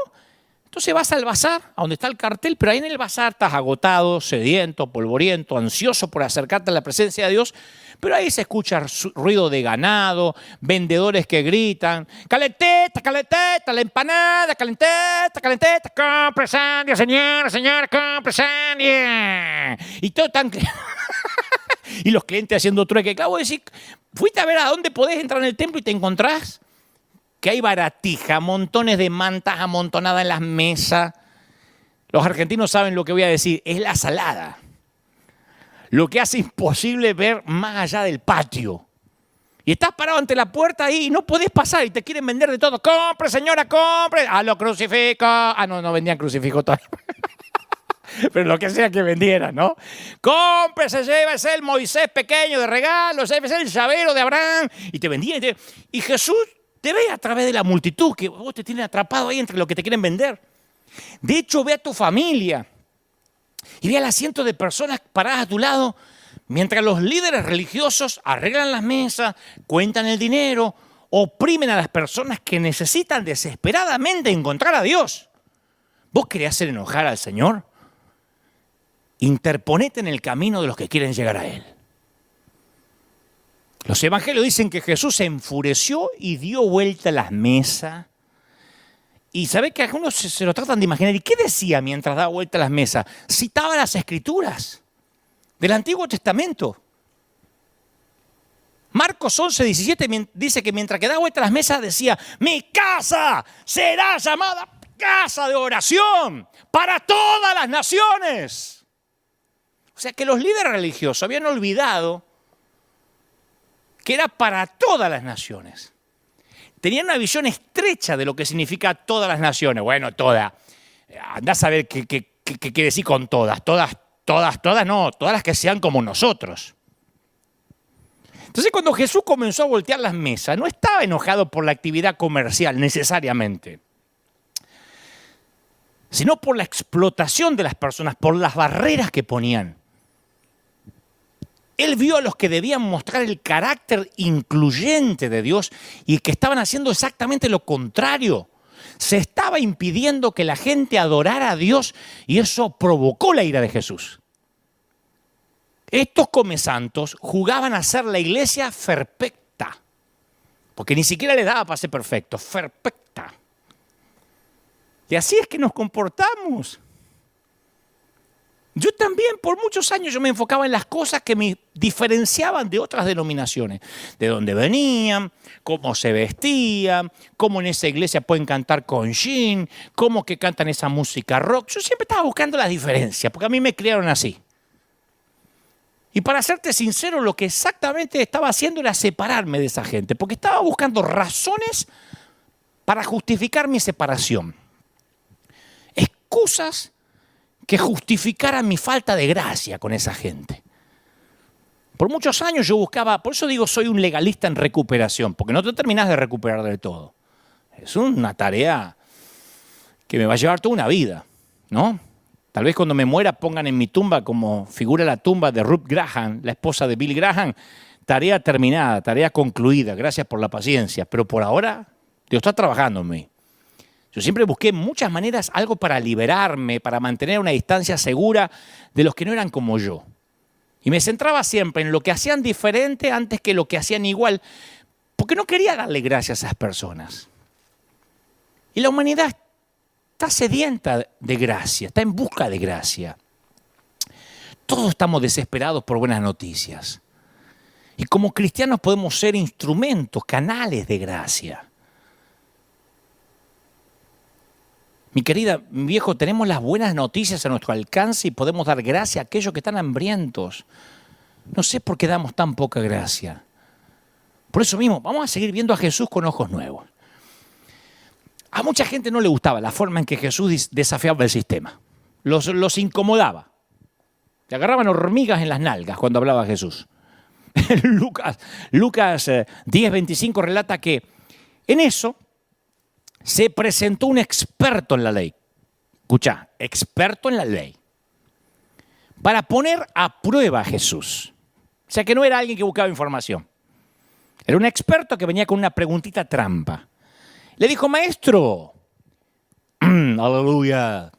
Entonces vas al bazar, a donde está el cartel, pero ahí en el bazar estás agotado, sediento, polvoriento, ansioso por acercarte a la presencia de Dios, pero ahí se escucha ruido de ganado, vendedores que gritan, calenteta, calenteta, la empanada, calenteta, calenteta, compre sandía, señora, compre sandía. Y todo tan... y los clientes haciendo trueque. Claro, vos decís, fuiste a ver a dónde podés entrar en el templo y te encontrás que hay baratija, montones de mantas amontonadas en las mesas. Los argentinos saben lo que voy a decir, es la salada. Lo que hace imposible ver más allá del patio. Y estás parado ante la puerta ahí y no podés pasar y te quieren vender de todo. ¡Compre, señora, compre! ¡Ah, lo crucifico! Ah, no vendían crucifijo todavía. Pero lo que sea que vendieran, ¿no? ¡Compre, se lleva! Es el Moisés pequeño de regalo, es el llavero de Abraham. Y te vendían. Y Jesús te ve a través de la multitud, que vos te tienen atrapado ahí entre lo que te quieren vender. De hecho, ve a tu familia y ve al asiento de personas paradas a tu lado, mientras los líderes religiosos arreglan las mesas, cuentan el dinero, oprimen a las personas que necesitan desesperadamente encontrar a Dios. ¿Vos querés hacer enojar al Señor? Interponete en el camino de los que quieren llegar a Él. Los evangelios dicen que Jesús se enfureció y dio vuelta a las mesas. Y sabe que algunos se lo tratan de imaginar. ¿Y qué decía mientras daba vuelta a las mesas? Citaba las Escrituras del Antiguo Testamento. Marcos 11:17 dice que mientras que daba vuelta a las mesas decía: mi casa será llamada casa de oración para todas las naciones. O sea que los líderes religiosos habían olvidado que era para todas las naciones. Tenían una visión estrecha de lo que significa todas las naciones. Bueno, todas. Andá a saber qué quiere decir con todas. Todas, no. Todas las que sean como nosotros. Entonces, cuando Jesús comenzó a voltear las mesas, no estaba enojado por la actividad comercial necesariamente, sino por la explotación de las personas, por las barreras que ponían. Él vio a los que debían mostrar el carácter incluyente de Dios y que estaban haciendo exactamente lo contrario. Se estaba impidiendo que la gente adorara a Dios y eso provocó la ira de Jesús. Estos comesantos jugaban a ser la iglesia perfecta, porque ni siquiera le daba para ser perfecto, perfecta. Y así es que nos comportamos. Yo también, por muchos años, yo me enfocaba en las cosas que me diferenciaban de otras denominaciones. De dónde venían, cómo se vestían, cómo en esa iglesia pueden cantar con jean, cómo que cantan esa música rock. Yo siempre estaba buscando las diferencias, porque a mí me criaron así. Y para serte sincero, lo que exactamente estaba haciendo era separarme de esa gente, porque estaba buscando razones para justificar mi separación. Excusas que justificaran mi falta de gracia con esa gente. Por muchos años yo buscaba, por eso digo soy un legalista en recuperación, porque no te terminás de recuperar del todo. Es una tarea que me va a llevar toda una vida, ¿no? Tal vez cuando me muera pongan en mi tumba como figura la tumba de Ruth Graham, la esposa de Billy Graham. Tarea terminada, tarea concluida, gracias por la paciencia. Pero por ahora Dios está trabajando en mí. Yo siempre busqué muchas maneras, algo para liberarme, para mantener una distancia segura de los que no eran como yo. Y me centraba siempre en lo que hacían diferente antes que lo que hacían igual, porque no quería darle gracias a esas personas. Y la humanidad está sedienta de gracia, está en busca de gracia. Todos estamos desesperados por buenas noticias. Y como cristianos podemos ser instrumentos, canales de gracia. Mi querida, mi viejo, tenemos las buenas noticias a nuestro alcance y podemos dar gracia a aquellos que están hambrientos. No sé por qué damos tan poca gracia. Por eso mismo, vamos a seguir viendo a Jesús con ojos nuevos. A mucha gente no le gustaba la forma en que Jesús desafiaba el sistema. Los incomodaba. Le agarraban hormigas en las nalgas cuando hablaba Jesús. Lucas 10:25 relata que en eso se presentó un experto en la ley. Escuchá, experto en la ley. Para poner a prueba a Jesús. O sea que no era alguien que buscaba información. Era un experto que venía con una preguntita trampa. Le dijo, maestro, aleluya,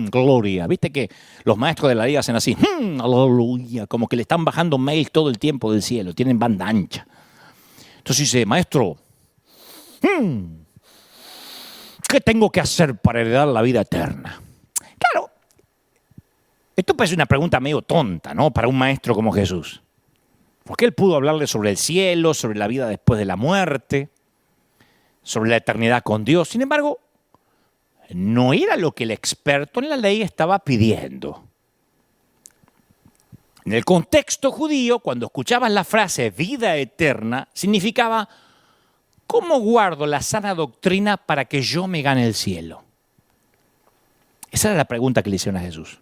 gloria. Viste que los maestros de la ley hacen así, aleluya, como que le están bajando mails todo el tiempo del cielo, tienen banda ancha. Entonces dice, maestro, ¿qué tengo que hacer para heredar la vida eterna? Claro, esto parece una pregunta medio tonta, ¿no? Para un maestro como Jesús. Porque él pudo hablarle sobre el cielo, sobre la vida después de la muerte, sobre la eternidad con Dios. Sin embargo, no era lo que el experto en la ley estaba pidiendo. En el contexto judío, cuando escuchabas la frase vida eterna, significaba ¿cómo guardo la sana doctrina para que yo me gane el cielo? Esa era la pregunta que le hicieron a Jesús.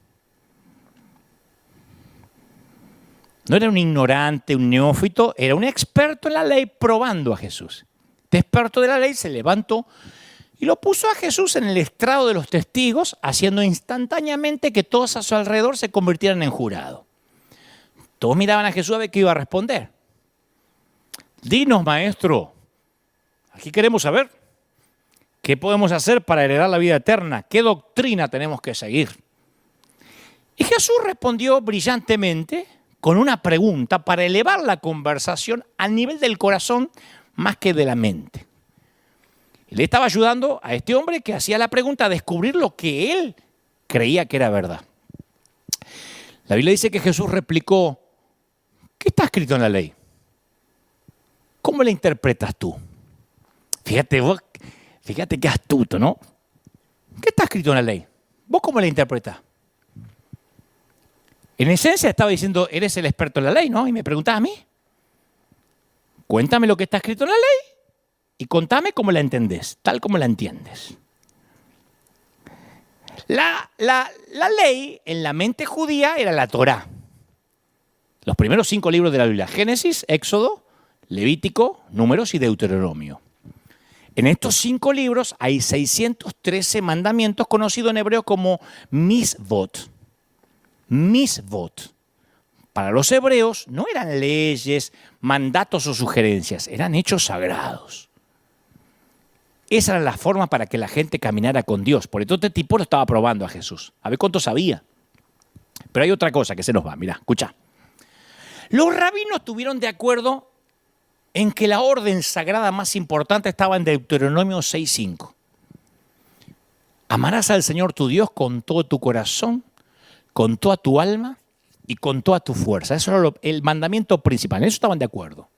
No era un ignorante, un neófito, era un experto en la ley probando a Jesús. Este experto de la ley se levantó y lo puso a Jesús en el estrado de los testigos, haciendo instantáneamente que todos a su alrededor se convirtieran en jurado. Todos miraban a Jesús a ver qué iba a responder. Dinos, maestro, aquí queremos saber qué podemos hacer para heredar la vida eterna, qué doctrina tenemos que seguir. Y Jesús respondió brillantemente con una pregunta para elevar la conversación al nivel del corazón más que de la mente. Le estaba ayudando a este hombre que hacía la pregunta a descubrir lo que él creía que era verdad. La Biblia dice que Jesús replicó, ¿qué está escrito en la ley? ¿Cómo la interpretas tú? Fíjate qué astuto, ¿no? ¿Qué está escrito en la ley? ¿Vos cómo la interpretás? En esencia estaba diciendo, eres el experto en la ley, ¿no? Y me preguntás a mí. Cuéntame lo que está escrito en la ley y contame cómo la entendés, tal como la entiendes. La ley en la mente judía era la Torá. Los primeros 5 libros de la Biblia, Génesis, Éxodo, Levítico, Números y Deuteronomio. En estos 5 libros hay 613 mandamientos conocidos en hebreo como misvot. Misvot. Para los hebreos no eran leyes, mandatos o sugerencias, eran hechos sagrados. Esa era la forma para que la gente caminara con Dios. Por eso este tipo lo estaba probando a Jesús. A ver cuánto sabía. Pero hay otra cosa que se nos va, mirá, escucha. Los rabinos estuvieron de acuerdo en que la orden sagrada más importante estaba en Deuteronomio 6:5. Amarás al Señor tu Dios con todo tu corazón, con toda tu alma y con toda tu fuerza. Eso era el mandamiento principal, en eso estaban de acuerdo.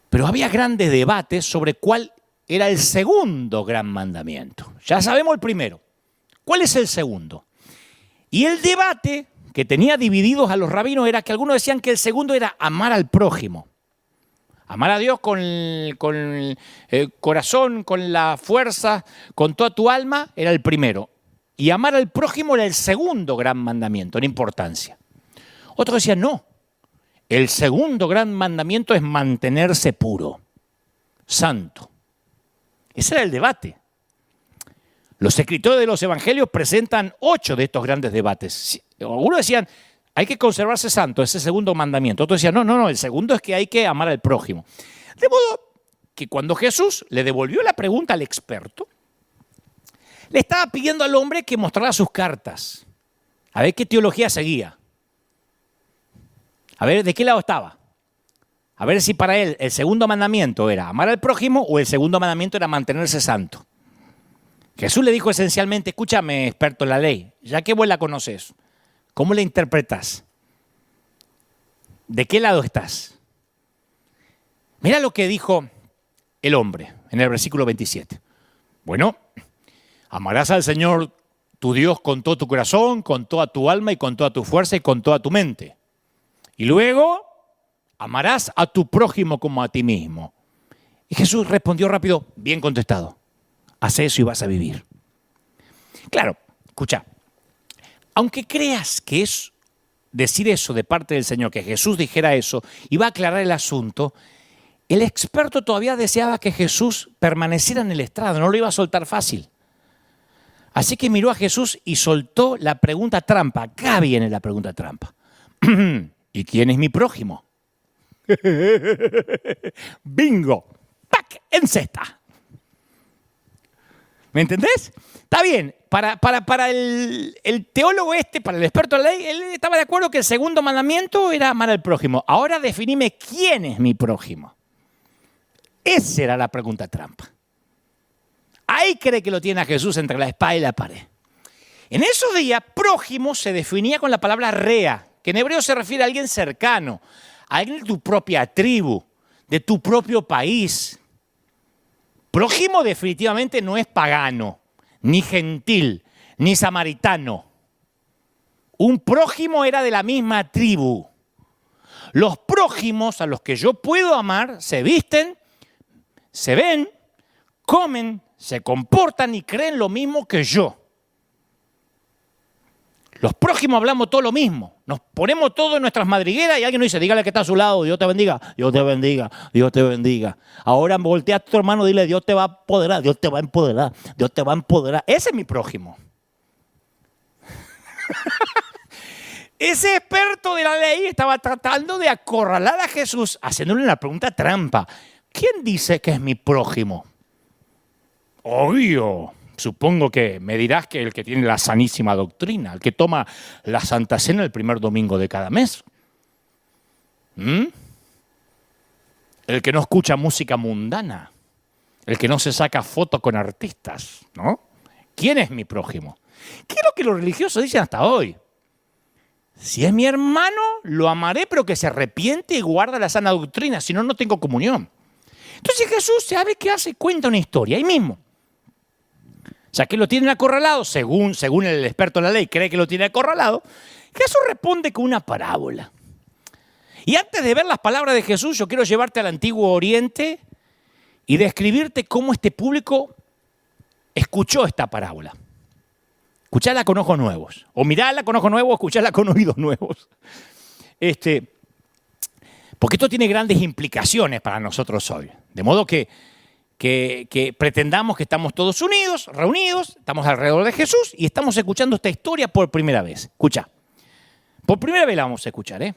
Pero había grandes debates sobre cuál era el segundo gran mandamiento. Ya sabemos el primero. ¿Cuál es el segundo? Y el debate que tenía divididos a los rabinos era que algunos decían que el segundo era amar al prójimo. Amar a Dios con el corazón, con la fuerza, con toda tu alma, era el primero. Y amar al prójimo era el segundo gran mandamiento en importancia. Otros decían, no, el segundo gran mandamiento es mantenerse puro, santo. Ese era el debate. Los escritores de los evangelios presentan 8 de estos grandes debates. Algunos decían, hay que conservarse santo, ese segundo mandamiento. Otros decían, no, el segundo es que hay que amar al prójimo. De modo que cuando Jesús le devolvió la pregunta al experto, le estaba pidiendo al hombre que mostrara sus cartas, a ver qué teología seguía, a ver de qué lado estaba, a ver si para él el segundo mandamiento era amar al prójimo o el segundo mandamiento era mantenerse santo. Jesús le dijo esencialmente, escúchame, experto en la ley, ya que vos la conoces, ¿cómo la interpretas? ¿De qué lado estás? Mira lo que dijo el hombre en el versículo 27. Bueno, amarás al Señor tu Dios con todo tu corazón, con toda tu alma y con toda tu fuerza y con toda tu mente. Y luego amarás a tu prójimo como a ti mismo. Y Jesús respondió rápido, bien contestado. Haz eso y vas a vivir. Claro, escucha. Aunque creas que es decir eso de parte del Señor, que Jesús dijera eso, iba a aclarar el asunto, el experto todavía deseaba que Jesús permaneciera en el estrado, no lo iba a soltar fácil. Así que miró a Jesús y soltó la pregunta trampa. Acá viene la pregunta trampa. ¿Y quién es mi prójimo? ¡Bingo! ¡Pac! En cesta. ¿Me entendés? Está bien, para el teólogo para el experto en la ley, él estaba de acuerdo que el segundo mandamiento era amar al prójimo. Ahora definime quién es mi prójimo. Esa era la pregunta trampa. Ahí cree que lo tiene a Jesús entre la espada y la pared. En esos días, prójimo se definía con la palabra rea, que en hebreo se refiere a alguien cercano, alguien de tu propia tribu, de tu propio país. Prójimo definitivamente no es pagano, ni gentil, ni samaritano. Un prójimo era de la misma tribu. Los prójimos a los que yo puedo amar se visten, se ven, comen, se comportan y creen lo mismo que yo. Los prójimos hablamos todo lo mismo. Nos ponemos todo en nuestras madrigueras y alguien nos dice, dígale que está a su lado, Dios te bendiga, Dios te bendiga, Dios te bendiga. Ahora voltea a tu hermano y dile, Dios te va a empoderar, Dios te va a empoderar, Dios te va a empoderar. Ese es mi prójimo. Ese experto de la ley estaba tratando de acorralar a Jesús, haciéndole una pregunta trampa. ¿Quién dice que es mi prójimo? Obvio. Supongo que me dirás que el que tiene la sanísima doctrina, el que toma la Santa Cena el primer domingo de cada mes. El que no escucha música mundana. El que no se saca fotos con artistas, ¿no? ¿Quién es mi prójimo? ¿Qué es lo que los religiosos dicen hasta hoy? Si es mi hermano, lo amaré, pero que se arrepiente y guarda la sana doctrina, si no, no tengo comunión. Entonces Jesús, ¿sabe qué hace? Cuenta una historia ahí mismo. O sea, que lo tienen acorralado, según el experto en la ley cree que lo tiene acorralado. Jesús responde con una parábola. Y antes de ver las palabras de Jesús, yo quiero llevarte al Antiguo Oriente y describirte cómo este público escuchó esta parábola. Escuchala con ojos nuevos. O mirala con ojos nuevos o escuchala con oídos nuevos. Porque esto tiene grandes implicaciones para nosotros hoy. De modo que pretendamos que estamos todos unidos, reunidos, estamos alrededor de Jesús y estamos escuchando esta historia por primera vez. Escucha. Por primera vez la vamos a escuchar, ¿eh?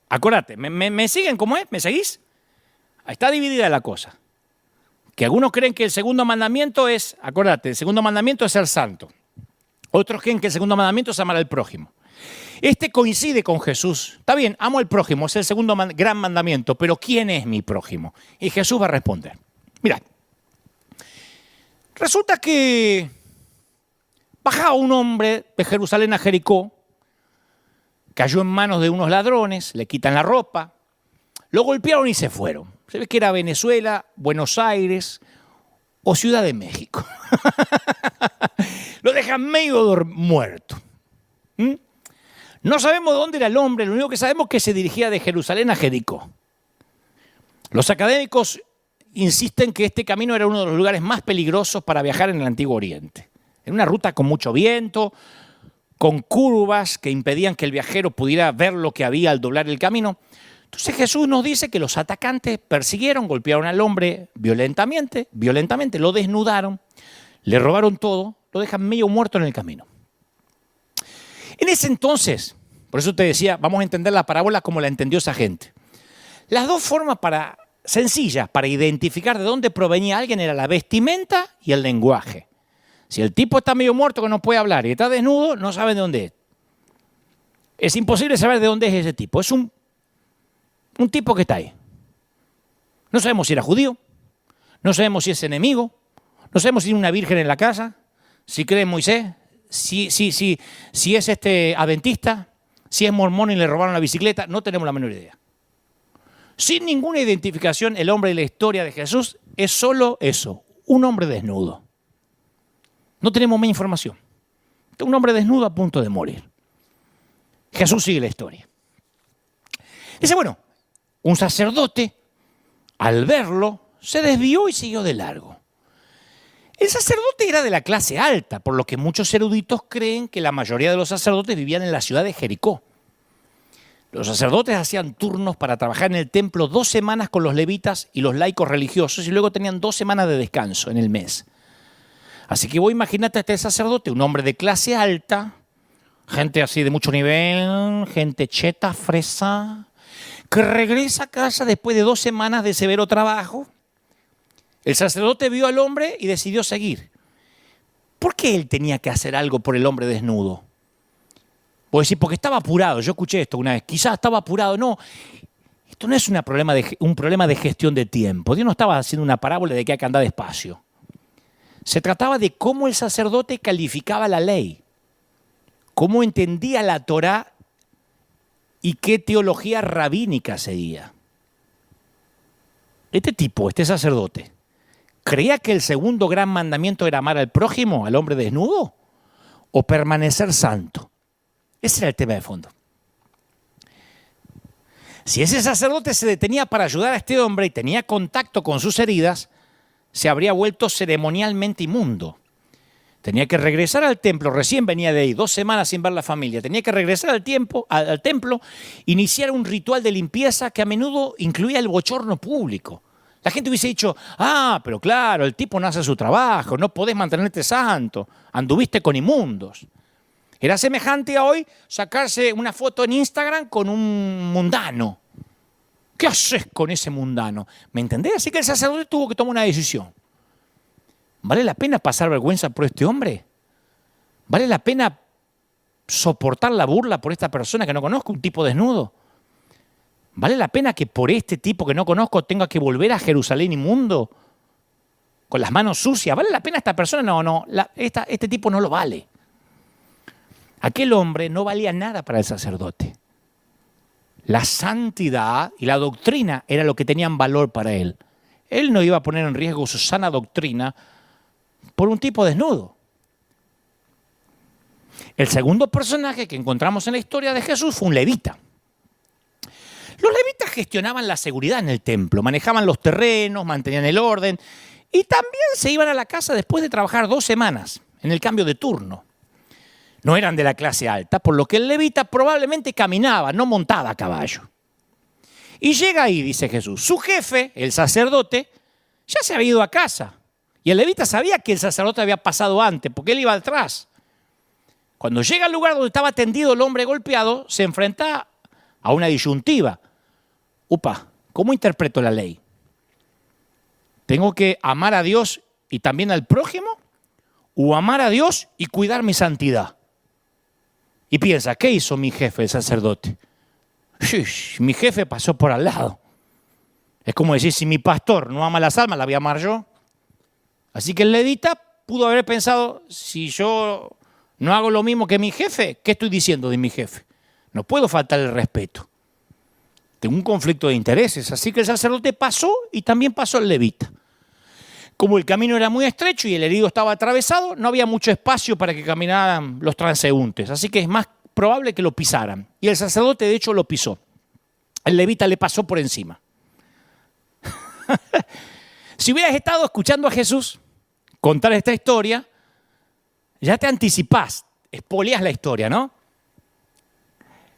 Acordate, ¿me siguen cómo es? ¿Me seguís? Está dividida la cosa. Que algunos creen que el segundo mandamiento es, acordate, el segundo mandamiento es ser santo. Otros creen que el segundo mandamiento es amar al prójimo. Este coincide con Jesús. Está bien, amo al prójimo, es el segundo gran mandamiento, pero ¿quién es mi prójimo? Y Jesús va a responder. Mirad, resulta que bajaba un hombre de Jerusalén a Jericó, cayó en manos de unos ladrones, le quitan la ropa, lo golpearon y se fueron. Se ve que era Venezuela, Buenos Aires o Ciudad de México. Lo dejan medio muerto. No sabemos dónde era el hombre, lo único que sabemos es que se dirigía de Jerusalén a Jericó. Los académicos insisten que este camino era uno de los lugares más peligrosos para viajar en el Antiguo Oriente. Era una ruta con mucho viento, con curvas que impedían que el viajero pudiera ver lo que había al doblar el camino. Entonces Jesús nos dice que los atacantes persiguieron, golpearon al hombre violentamente, lo desnudaron, le robaron todo, lo dejan medio muerto en el camino. En ese entonces, por eso te decía, vamos a entender la parábola como la entendió esa gente. Las dos formas sencillas para identificar de dónde provenía alguien era la vestimenta y el lenguaje. Si el tipo está medio muerto que no puede hablar y está desnudo, no saben de dónde es. Es imposible saber de dónde es ese tipo. Es un tipo que está ahí. No sabemos si era judío, no sabemos si es enemigo, no sabemos si tiene una virgen en la casa, si cree en Moisés, si es adventista, si es mormón y le robaron la bicicleta, no tenemos la menor idea. Sin ninguna identificación, el hombre de la historia de Jesús es solo eso, un hombre desnudo. No tenemos más información. Un hombre desnudo a punto de morir. Jesús sigue la historia. Dice, bueno, un sacerdote, al verlo, se desvió y siguió de largo. El sacerdote era de la clase alta, por lo que muchos eruditos creen que la mayoría de los sacerdotes vivían en la ciudad de Jericó. Los sacerdotes hacían turnos para trabajar en el templo 2 semanas con los levitas y los laicos religiosos y luego tenían 2 semanas de descanso en el mes. Así que vos imagínate a este sacerdote, un hombre de clase alta, gente así de mucho nivel, gente cheta, fresa, que regresa a casa después de 2 semanas de severo trabajo. El sacerdote vio al hombre y decidió seguir. ¿Por qué él tenía que hacer algo por el hombre desnudo? Vos decís, porque estaba apurado. Yo escuché esto una vez. Quizás estaba apurado. No, esto no es un problema de gestión de tiempo. Dios no estaba haciendo una parábola de que hay que andar despacio. Se trataba de cómo el sacerdote calificaba la ley, cómo entendía la Torá y qué teología rabínica seguía. Este sacerdote, ¿creía que el segundo gran mandamiento era amar al prójimo, al hombre desnudo, o permanecer santo? Ese era el tema de fondo. Si ese sacerdote se detenía para ayudar a este hombre y tenía contacto con sus heridas, se habría vuelto ceremonialmente inmundo. Tenía que regresar al templo, recién venía de ahí, 2 semanas sin ver la familia. Tenía que regresar al templo, iniciar un ritual de limpieza que a menudo incluía el bochorno público. La gente hubiese dicho, pero claro, el tipo no hace su trabajo, no podés mantenerte santo, anduviste con inmundos. Era semejante a hoy sacarse una foto en Instagram con un mundano. ¿Qué haces con ese mundano? ¿Me entendés? Así que el sacerdote tuvo que tomar una decisión. ¿Vale la pena pasar vergüenza por este hombre? ¿Vale la pena soportar la burla por esta persona que no conozco, un tipo desnudo? ¿Vale la pena que por este tipo que no conozco tenga que volver a Jerusalén inmundo? Con las manos sucias. ¿Vale la pena esta persona? No, este tipo no lo vale. Aquel hombre no valía nada para el sacerdote. La santidad y la doctrina era lo que tenían valor para él. Él no iba a poner en riesgo su sana doctrina por un tipo desnudo. El segundo personaje que encontramos en la historia de Jesús fue un levita. Los levitas gestionaban la seguridad en el templo, manejaban los terrenos, mantenían el orden y también se iban a la casa después de trabajar 2 semanas en el cambio de turno. No eran de la clase alta, por lo que el levita probablemente caminaba, no montaba a caballo. Y llega ahí, dice Jesús, su jefe, el sacerdote, ya se había ido a casa. Y el levita sabía que el sacerdote había pasado antes, porque él iba atrás. Cuando llega al lugar donde estaba tendido el hombre golpeado, se enfrenta a una disyuntiva. ¿Cómo interpreto la ley? ¿Tengo que amar a Dios y también al prójimo? ¿O amar a Dios y cuidar mi santidad? Y piensa, ¿qué hizo mi jefe, el sacerdote? Mi jefe pasó por al lado. Es como decir, si mi pastor no ama las almas, ¿la voy a amar yo? Así que el levita pudo haber pensado, si yo no hago lo mismo que mi jefe, ¿qué estoy diciendo de mi jefe? No puedo faltar el respeto. Tengo un conflicto de intereses. Así que el sacerdote pasó y también pasó el levita. Como el camino era muy estrecho y el herido estaba atravesado, no había mucho espacio para que caminaran los transeúntes. Así que es más probable que lo pisaran. Y el sacerdote, de hecho, lo pisó. El levita le pasó por encima. Si hubieras estado escuchando a Jesús contar esta historia, ya te anticipás, espoleás la historia, ¿no?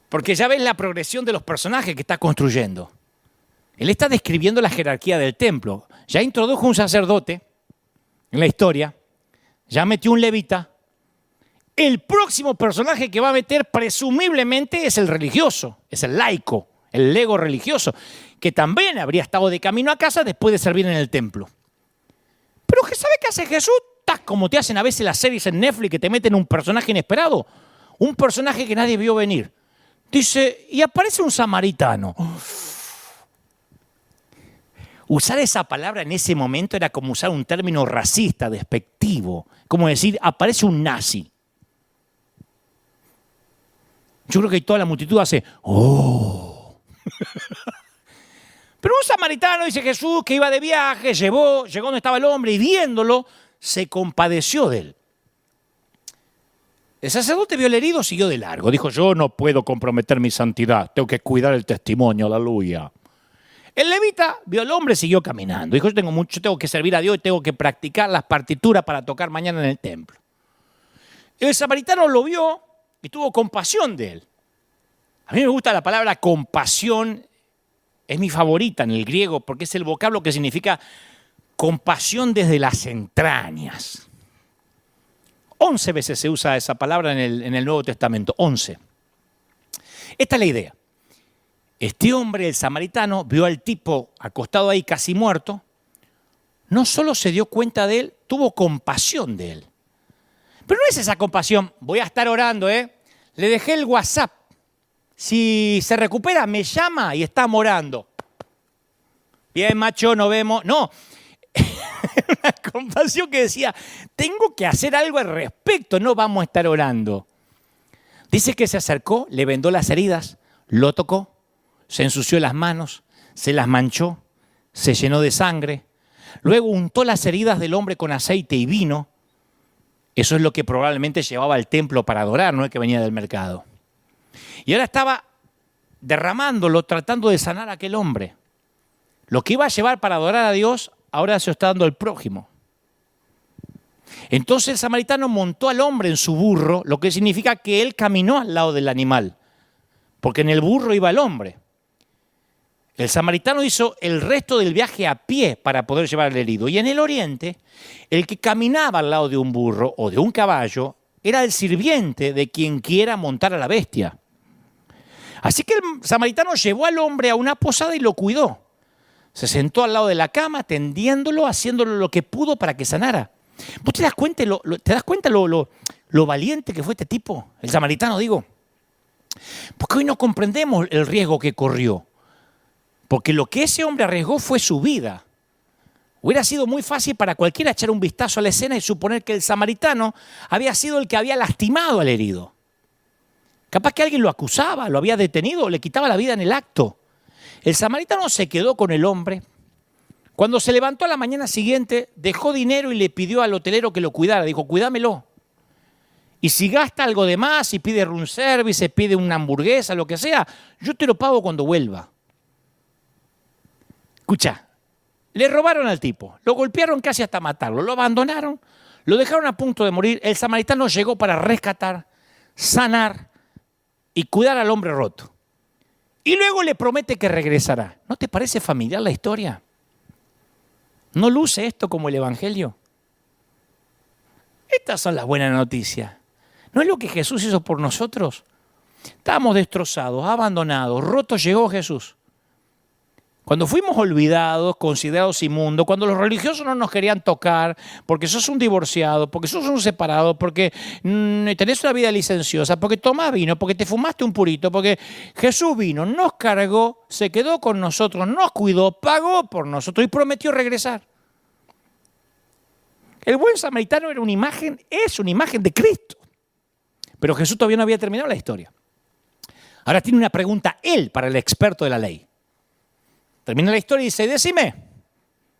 Porque ya ves la progresión de los personajes que está construyendo. Él está describiendo la jerarquía del templo. Ya introdujo un sacerdote en la historia, ya metió un levita. El próximo personaje que va a meter presumiblemente es el religioso, es el laico, el lego religioso, que también habría estado de camino a casa después de servir en el templo. Pero ¿sabe qué hace Jesús? Como te hacen a veces las series en Netflix que te meten un personaje inesperado, un personaje que nadie vio venir. Dice, y aparece un samaritano. Usar esa palabra en ese momento era como usar un término racista, despectivo, como decir, aparece un nazi. Yo creo que toda la multitud hace, ¡oh! Pero un samaritano, dice Jesús, que iba de viaje, llegó donde estaba el hombre y viéndolo, se compadeció de él. El sacerdote vio el herido, siguió de largo. Dijo, yo no puedo comprometer mi santidad, tengo que cuidar el testimonio, aleluya. El levita vio al hombre, siguió caminando. Dijo, yo tengo que servir a Dios y tengo que practicar las partituras para tocar mañana en el templo. El samaritano lo vio y tuvo compasión de él. A mí me gusta la palabra compasión, es mi favorita en el griego porque es el vocablo que significa compasión desde las entrañas. 11 veces se usa esa palabra en el Nuevo Testamento, 11. Esta es la idea. Este hombre, el samaritano, vio al tipo acostado ahí casi muerto. No solo se dio cuenta de él, tuvo compasión de él. Pero no es esa compasión, voy a estar orando, le dejé el WhatsApp. Si se recupera, me llama y está orando. Bien, macho, nos vemos. No, una compasión que decía, tengo que hacer algo al respecto, no vamos a estar orando. Dice que se acercó, le vendó las heridas, Lo tocó, se ensució las manos, se las manchó, se llenó de sangre. Luego untó las heridas del hombre con aceite y vino. Eso es lo que probablemente llevaba al templo para adorar, no es que venía del mercado. Y ahora estaba derramándolo, tratando de sanar a aquel hombre. Lo que iba a llevar para adorar a Dios, ahora se lo está dando al prójimo. Entonces el samaritano montó al hombre en su burro, lo que significa que él caminó al lado del animal, porque en el burro iba el hombre. El samaritano hizo el resto del viaje a pie para poder llevar al herido. Y en el oriente, el que caminaba al lado de un burro o de un caballo era el sirviente de quien quiera montar a la bestia. Así que el samaritano llevó al hombre a una posada y lo cuidó. Se sentó al lado de la cama, tendiéndolo, haciéndolo lo que pudo para que sanara. ¿Vos te das cuenta lo valiente que fue este tipo? El samaritano, digo. Porque hoy no comprendemos el riesgo que corrió. Porque lo que ese hombre arriesgó fue su vida. Hubiera sido muy fácil para cualquiera echar un vistazo a la escena y suponer que el samaritano había sido el que había lastimado al herido. Capaz que alguien lo acusaba, lo había detenido o le quitaba la vida en el acto. El samaritano se quedó con el hombre. Cuando se levantó a la mañana siguiente, dejó dinero y le pidió al hotelero que lo cuidara. Dijo, cuídamelo. Y si gasta algo de más, si pide room service, si pide una hamburguesa, lo que sea, yo te lo pago cuando vuelva. Escucha, le robaron al tipo, lo golpearon casi hasta matarlo, lo abandonaron, lo dejaron a punto de morir. El samaritano llegó para rescatar, sanar y cuidar al hombre roto. Y luego le promete que regresará. ¿No te parece familiar la historia? ¿No luce esto como el Evangelio? Estas son las buenas noticias. ¿No es lo que Jesús hizo por nosotros? Estábamos destrozados, abandonados, rotos, llegó Jesús. Cuando fuimos olvidados, considerados inmundos, cuando los religiosos no nos querían tocar, porque sos un divorciado, porque sos un separado, porque tenés una vida licenciosa, porque tomás vino, porque te fumaste un purito, porque Jesús vino, nos cargó, se quedó con nosotros, nos cuidó, pagó por nosotros y prometió regresar. El buen samaritano era una imagen, es una imagen de Cristo. Pero Jesús todavía no había terminado la historia. Ahora tiene una pregunta él para el experto de la ley. Termina la historia y dice, decime,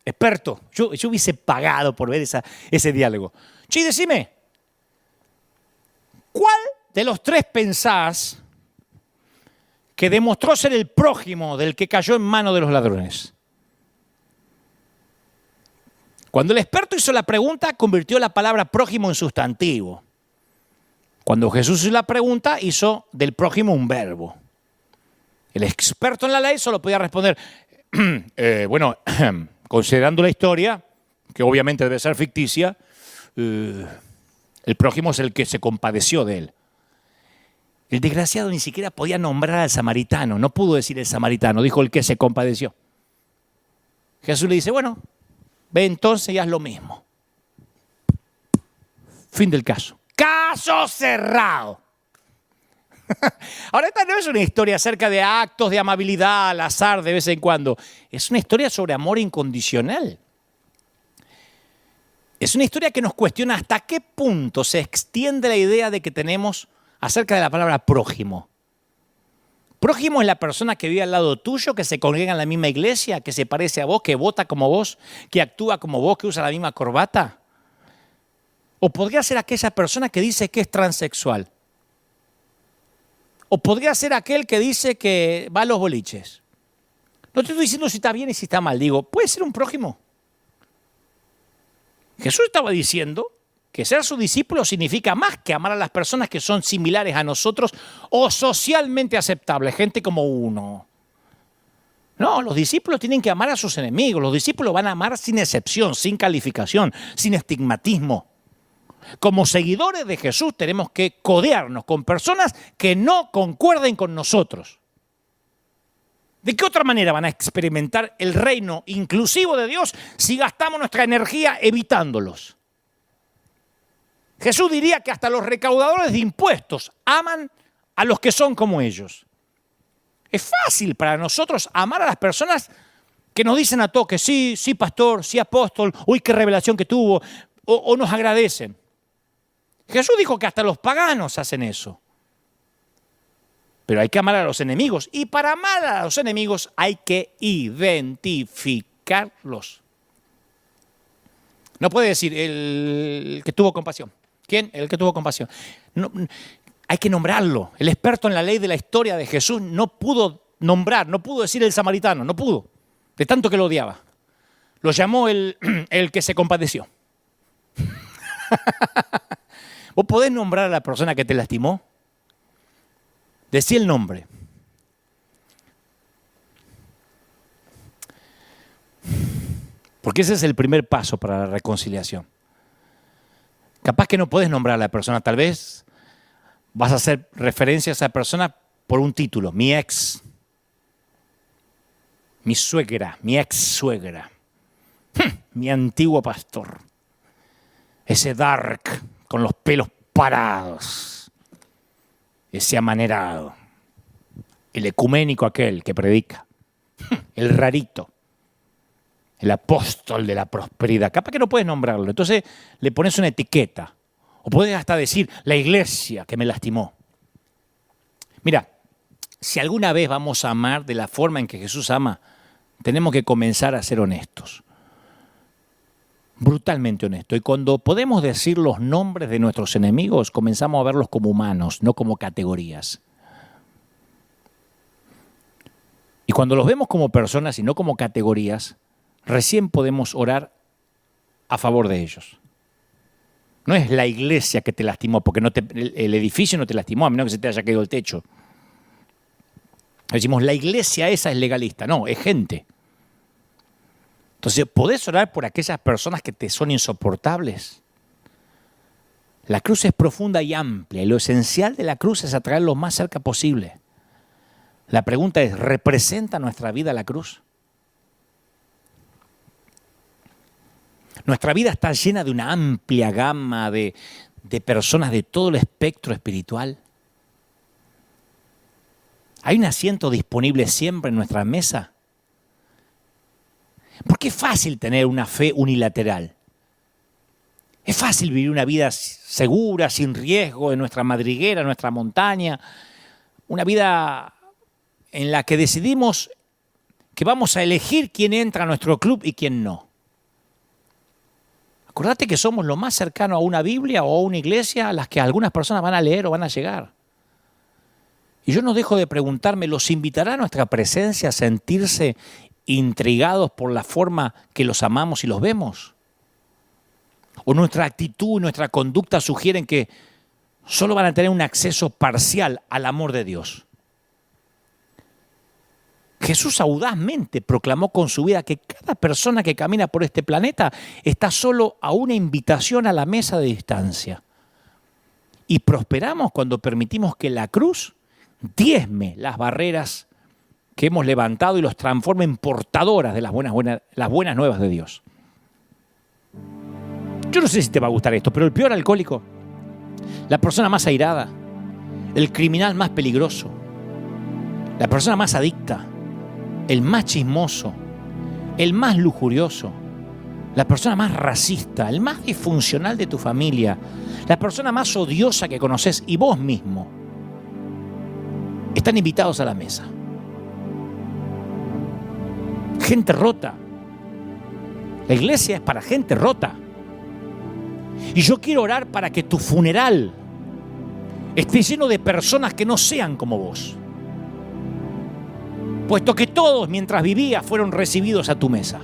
experto, yo hubiese pagado por ver ese diálogo. Sí, decime, ¿cuál de los tres pensás que demostró ser el prójimo del que cayó en manos de los ladrones? Cuando el experto hizo la pregunta, convirtió la palabra prójimo en sustantivo. Cuando Jesús hizo la pregunta, hizo del prójimo un verbo. El experto en la ley solo podía responder, considerando la historia, que obviamente debe ser ficticia, el prójimo es el que se compadeció de él. El desgraciado ni siquiera podía nombrar al samaritano, no pudo decir el samaritano, dijo el que se compadeció. Jesús le dice, bueno, ve entonces y haz lo mismo. Fin del caso. ¡Caso cerrado! Ahora, esta no es una historia acerca de actos de amabilidad al azar de vez en cuando. Es una historia sobre amor incondicional. Es una historia que nos cuestiona hasta qué punto se extiende la idea de que tenemos acerca de la palabra prójimo. Prójimo es la persona que vive al lado tuyo, que se congrega en la misma iglesia, que se parece a vos, que vota como vos, que actúa como vos, que usa la misma corbata. O podría ser aquella persona que dice que es transexual. O podría ser aquel que dice que va a los boliches. No te estoy diciendo si está bien y si está mal. Digo, puede ser un prójimo. Jesús estaba diciendo que ser su discípulo significa más que amar a las personas que son similares a nosotros o socialmente aceptables, gente como uno. No, los discípulos tienen que amar a sus enemigos. Los discípulos van a amar sin excepción, sin calificación, sin estigmatismo. Como seguidores de Jesús tenemos que codearnos con personas que no concuerden con nosotros. ¿De qué otra manera van a experimentar el reino inclusivo de Dios si gastamos nuestra energía evitándolos? Jesús diría que hasta los recaudadores de impuestos aman a los que son como ellos. Es fácil para nosotros amar a las personas que nos dicen a toque, sí, sí pastor, sí apóstol, uy qué revelación que tuvo, o nos agradecen. Jesús dijo que hasta los paganos hacen eso. Pero hay que amar a los enemigos. Y para amar a los enemigos hay que identificarlos. No puede decir el que tuvo compasión. ¿Quién? El que tuvo compasión. No, hay que nombrarlo. El experto en la ley de la historia de Jesús no pudo nombrar, no pudo decir el samaritano, no pudo. De tanto que lo odiaba. Lo llamó el que se compadeció. ¿Vos podés nombrar a la persona que te lastimó? Decí el nombre. Porque ese es el primer paso para la reconciliación. Capaz que no podés nombrar a la persona, tal vez vas a hacer referencia a esa persona por un título, mi ex, mi suegra, mi ex suegra, mi antiguo pastor, ese dark con los pelos parados, ese amanerado, el ecuménico aquel que predica, el rarito, el apóstol de la prosperidad. Capaz que no puedes nombrarlo, entonces le pones una etiqueta. O puedes hasta decir, la iglesia que me lastimó. Mira, si alguna vez vamos a amar de la forma en que Jesús ama, tenemos que comenzar a ser honestos. Brutalmente honestos. Y cuando podemos decir los nombres de nuestros enemigos, comenzamos a verlos como humanos, no como categorías. Y cuando los vemos como personas y no como categorías, recién podemos orar a favor de ellos. No es la iglesia que te lastimó, porque el edificio no te lastimó, a menos que se te haya caído el techo. Decimos, la iglesia esa es legalista. No, es gente. Entonces, ¿podés orar por aquellas personas que te son insoportables? La cruz es profunda y amplia, y lo esencial de la cruz es atraer lo más cerca posible. La pregunta es, ¿representa nuestra vida la cruz? Nuestra vida está llena de una amplia gama de personas de todo el espectro espiritual. ¿Hay un asiento disponible siempre en nuestra mesa? Porque es fácil tener una fe unilateral. Es fácil vivir una vida segura, sin riesgo, en nuestra madriguera, en nuestra montaña. Una vida en la que decidimos que vamos a elegir quién entra a nuestro club y quién no. Acordate que somos lo más cercano a una Biblia o a una iglesia a las que algunas personas van a leer o van a llegar. Y yo no dejo de preguntarme, ¿los invitará a nuestra presencia a sentirse intrigados por la forma que los amamos y los vemos? ¿O nuestra actitud y nuestra conducta sugieren que solo van a tener un acceso parcial al amor de Dios? Jesús audazmente proclamó con su vida que cada persona que camina por este planeta está solo a una invitación a la mesa de distancia. Y prosperamos cuando permitimos que la cruz diezme las barreras que hemos levantado y los transforme en portadoras de las buenas nuevas de Dios. Yo no sé si te va a gustar esto, pero el peor alcohólico, la persona más airada, el criminal más peligroso, la persona más adicta, el más chismoso, el más lujurioso, la persona más racista, el más disfuncional de tu familia, la persona más odiosa que conoces y vos mismo, están invitados a la mesa. Gente rota. La iglesia es para gente rota. Y yo quiero orar para que tu funeral esté lleno de personas que no sean como vos. Puesto que todos, mientras vivías, fueron recibidos a tu mesa.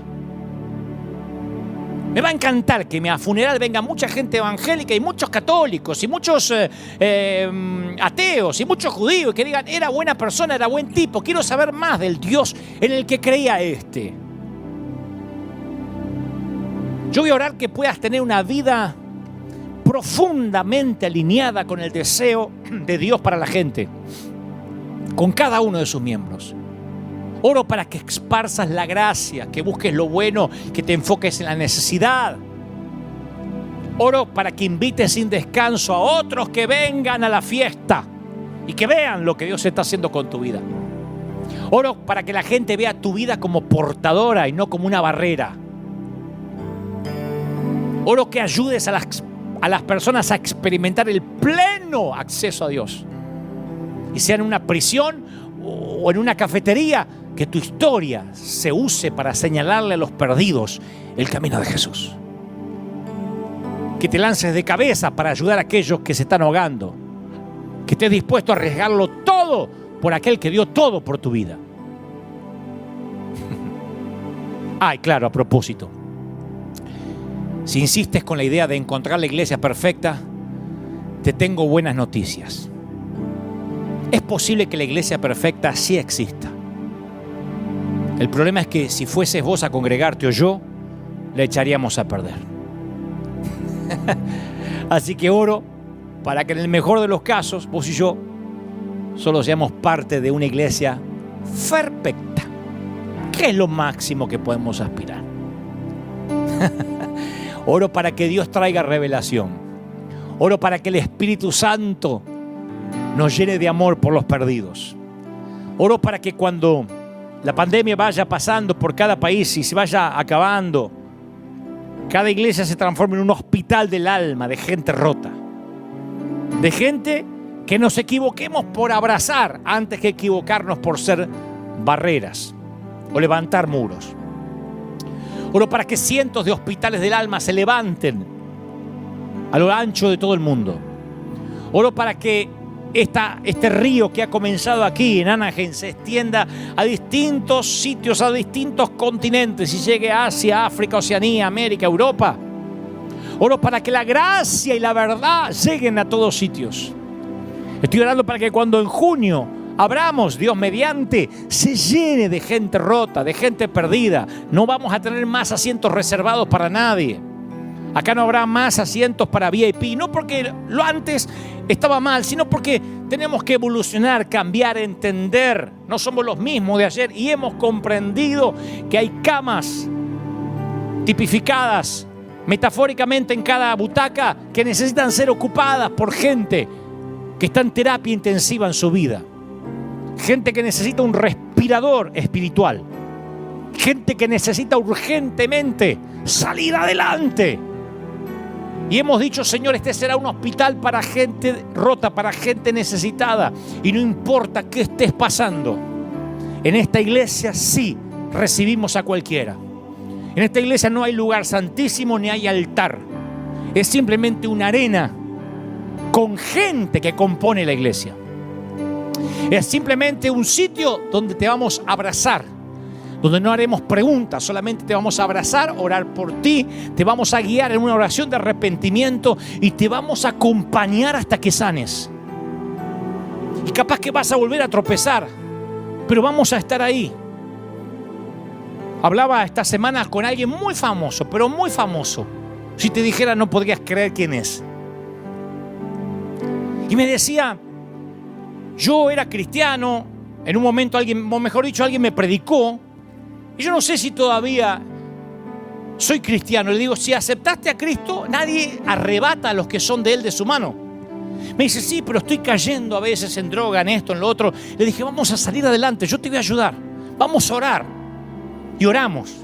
Me va a encantar que a mi funeral venga mucha gente evangélica y muchos católicos y muchos ateos y muchos judíos que digan, era buena persona, era buen tipo, quiero saber más del Dios en el que creía este. Yo voy a orar que puedas tener una vida profundamente alineada con el deseo de Dios para la gente, con cada uno de sus miembros. Oro para que esparzas la gracia, que busques lo bueno, que te enfoques en la necesidad. Oro para que invites sin descanso a otros que vengan a la fiesta y que vean lo que Dios está haciendo con tu vida. Oro para que la gente vea tu vida como portadora y no como una barrera. Oro que ayudes a las personas a experimentar el pleno acceso a Dios. y sea en una prisión o en una cafetería, que tu historia se use para señalarle a los perdidos el camino de Jesús. Que te lances de cabeza para ayudar a aquellos que se están ahogando. Que estés dispuesto a arriesgarlo todo por aquel que dio todo por tu vida. Ay, claro, a propósito. Si insistes con la idea de encontrar la iglesia perfecta, te tengo buenas noticias. Es posible que la iglesia perfecta sí exista. El problema es que si fueses vos a congregarte o yo, la echaríamos a perder. Así que oro para que en el mejor de los casos, vos y yo, solo seamos parte de una iglesia perfecta. ¿Qué es lo máximo que podemos aspirar? Oro para que Dios traiga revelación. Oro para que el Espíritu Santo nos llene de amor por los perdidos. Oro para que cuando la pandemia vaya pasando por cada país y se vaya acabando, cada iglesia se transforme en un hospital del alma de gente rota. De gente que nos equivoquemos por abrazar antes que equivocarnos por ser barreras o levantar muros. Oro para que cientos de hospitales del alma se levanten a lo ancho de todo el mundo. Oro para que este río que ha comenzado aquí en Anaheim se extienda a distintos sitios, a distintos continentes y llegue a Asia, África, Oceanía, América, Europa. Oro para que la gracia y la verdad lleguen a todos sitios. Estoy orando para que cuando en junio abramos, Dios mediante, se llene de gente rota, de gente perdida. No vamos a tener más asientos reservados para nadie. Acá no habrá más asientos para VIP, no porque lo antes estaba mal, sino porque tenemos que evolucionar, cambiar, entender. No somos los mismos de ayer y hemos comprendido que hay camas tipificadas metafóricamente en cada butaca que necesitan ser ocupadas por gente que está en terapia intensiva en su vida. Gente que necesita un respirador espiritual. Gente que necesita urgentemente salir adelante. Y hemos dicho, Señor, este será un hospital para gente rota, para gente necesitada. Y no importa qué estés pasando, en esta iglesia sí recibimos a cualquiera. En esta iglesia no hay lugar santísimo ni hay altar. Es simplemente una arena con gente que compone la iglesia. Es simplemente un sitio donde te vamos a abrazar, donde no haremos preguntas, solamente te vamos a abrazar, orar por ti, te vamos a guiar en una oración de arrepentimiento y te vamos a acompañar hasta que sanes. Y capaz que vas a volver a tropezar, pero vamos a estar ahí. Hablaba esta semana con alguien muy famoso, pero muy famoso. Si te dijera no podrías creer quién es. Y me decía, yo era cristiano, en un momento alguien, o mejor dicho, alguien me predicó, y yo no sé si todavía soy cristiano. Le digo, si aceptaste a Cristo, nadie arrebata a los que son de Él de su mano. Me dice, sí, pero estoy cayendo a veces en droga, en esto, en lo otro. Le dije, vamos a salir adelante, yo te voy a ayudar, vamos a orar. Y oramos.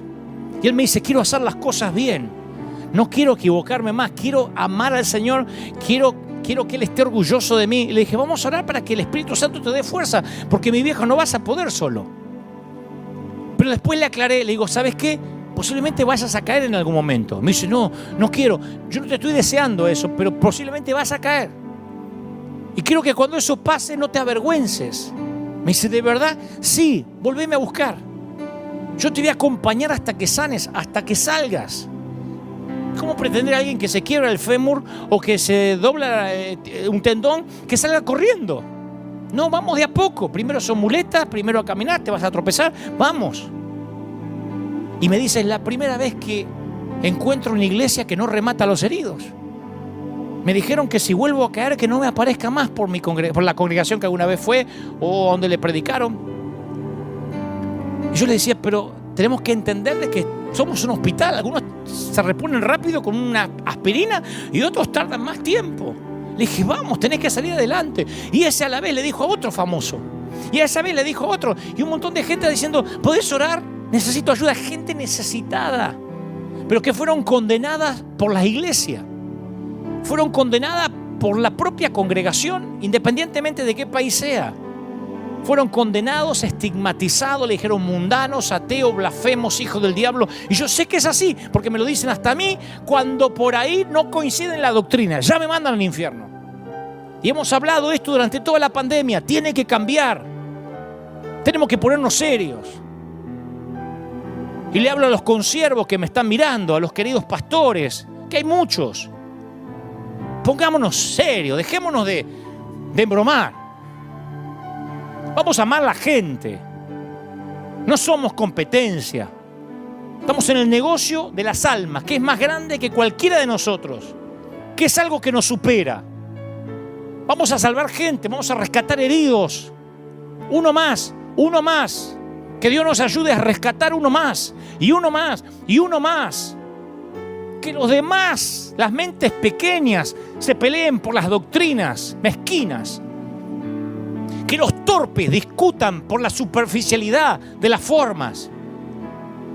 Y él me dice, quiero hacer las cosas bien, no quiero equivocarme más, quiero amar al Señor, quiero que Él esté orgulloso de mí. Y le dije, vamos a orar para que el Espíritu Santo te dé fuerza, porque mi viejo no vas a poder solo. Pero después le aclaré, le digo, ¿sabes qué? Posiblemente vayas a caer en algún momento. Me dice, no quiero, yo no te estoy deseando eso, pero posiblemente vas a caer. Y quiero que cuando eso pase no te avergüences. Me dice, ¿de verdad? Sí, volveme a buscar. Yo te voy a acompañar hasta que sanes, hasta que salgas. ¿Cómo pretender a alguien que se quiebra el fémur o que se dobla un tendón que salga corriendo? No, vamos de a poco. Primero son muletas, primero a caminar, te vas a tropezar, vamos. Y me dice, es la primera vez que encuentro una iglesia que no remata a los heridos. Me dijeron que si vuelvo a caer, que no me aparezca más por la congregación que alguna vez fue o donde le predicaron. Y yo le decía, pero tenemos que entender de que somos un hospital. Algunos se reponen rápido con una aspirina y otros tardan más tiempo. Le dije, vamos, tenés que salir adelante. Y ese a la vez le dijo a otro famoso. Y a esa vez le dijo a otro. Y un montón de gente diciendo, ¿podés orar? Necesito ayuda. Gente necesitada. Pero que fueron condenadas por la iglesia. Fueron condenadas por la propia congregación, independientemente de qué país sea. Fueron condenados, estigmatizados, le dijeron mundanos, ateos, blasfemos, hijos del diablo. Y yo sé que es así, porque me lo dicen hasta a mí cuando por ahí no coincide en la doctrina. Ya me mandan al infierno. Y hemos hablado de esto durante toda la pandemia. Tiene que cambiar. Tenemos que ponernos serios. Y le hablo a los consiervos que me están mirando, a los queridos pastores, que hay muchos. Pongámonos serios, dejémonos de embromar. Vamos a amar a la gente. No somos competencia. Estamos en el negocio de las almas, que es más grande que cualquiera de nosotros, que es algo que nos supera. Vamos a salvar gente, vamos a rescatar heridos. Uno más. Que Dios nos ayude a rescatar uno más, y uno más, y uno más. Que los demás, las mentes pequeñas, se peleen por las doctrinas mezquinas. Que los torpes discutan por la superficialidad de las formas.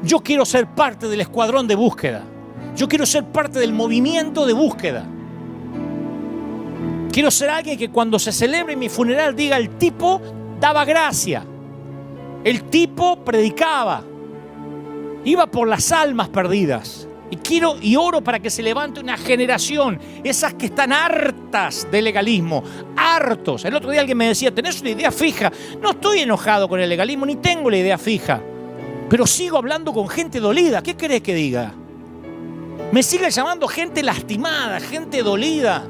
Yo quiero ser parte del escuadrón de búsqueda. Yo quiero ser parte del movimiento de búsqueda. Quiero ser alguien que cuando se celebre mi funeral diga: el tipo daba gracia, el tipo predicaba, iba por las almas perdidas. Y oro para que se levante una generación, esas que están hartas de legalismo, hartos. El otro día alguien me decía: ¿tenés una idea fija? No estoy enojado con el legalismo, ni tengo la idea fija, pero sigo hablando con gente dolida. ¿Qué querés que diga? Me sigue llamando gente lastimada, gente dolida.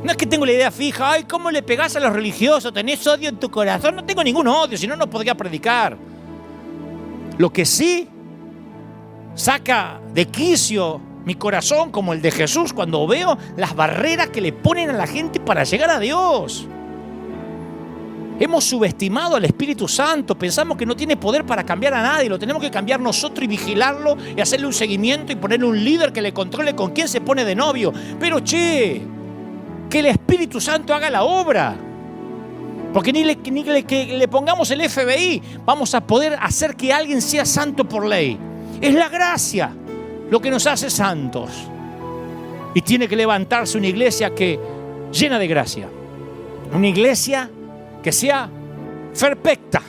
No es que tengo la idea fija. Ay, ¿cómo le pegás a los religiosos? ¿Tenés odio en tu corazón? No tengo ningún odio, si no, no podría predicar. Lo que sí saca de quicio mi corazón, como el de Jesús, cuando veo las barreras que le ponen a la gente para llegar a Dios. Hemos subestimado al Espíritu Santo, pensamos que no tiene poder para cambiar a nadie, lo tenemos que cambiar nosotros y vigilarlo y hacerle un seguimiento y ponerle un líder que le controle con quién se pone de novio. Pero que el Espíritu Santo haga la obra. Porque ni que le pongamos el FBI vamos a poder hacer que alguien sea santo por ley. Es la gracia lo que nos hace santos. Y tiene que levantarse una iglesia llena de gracia. Una iglesia que sea perfecta.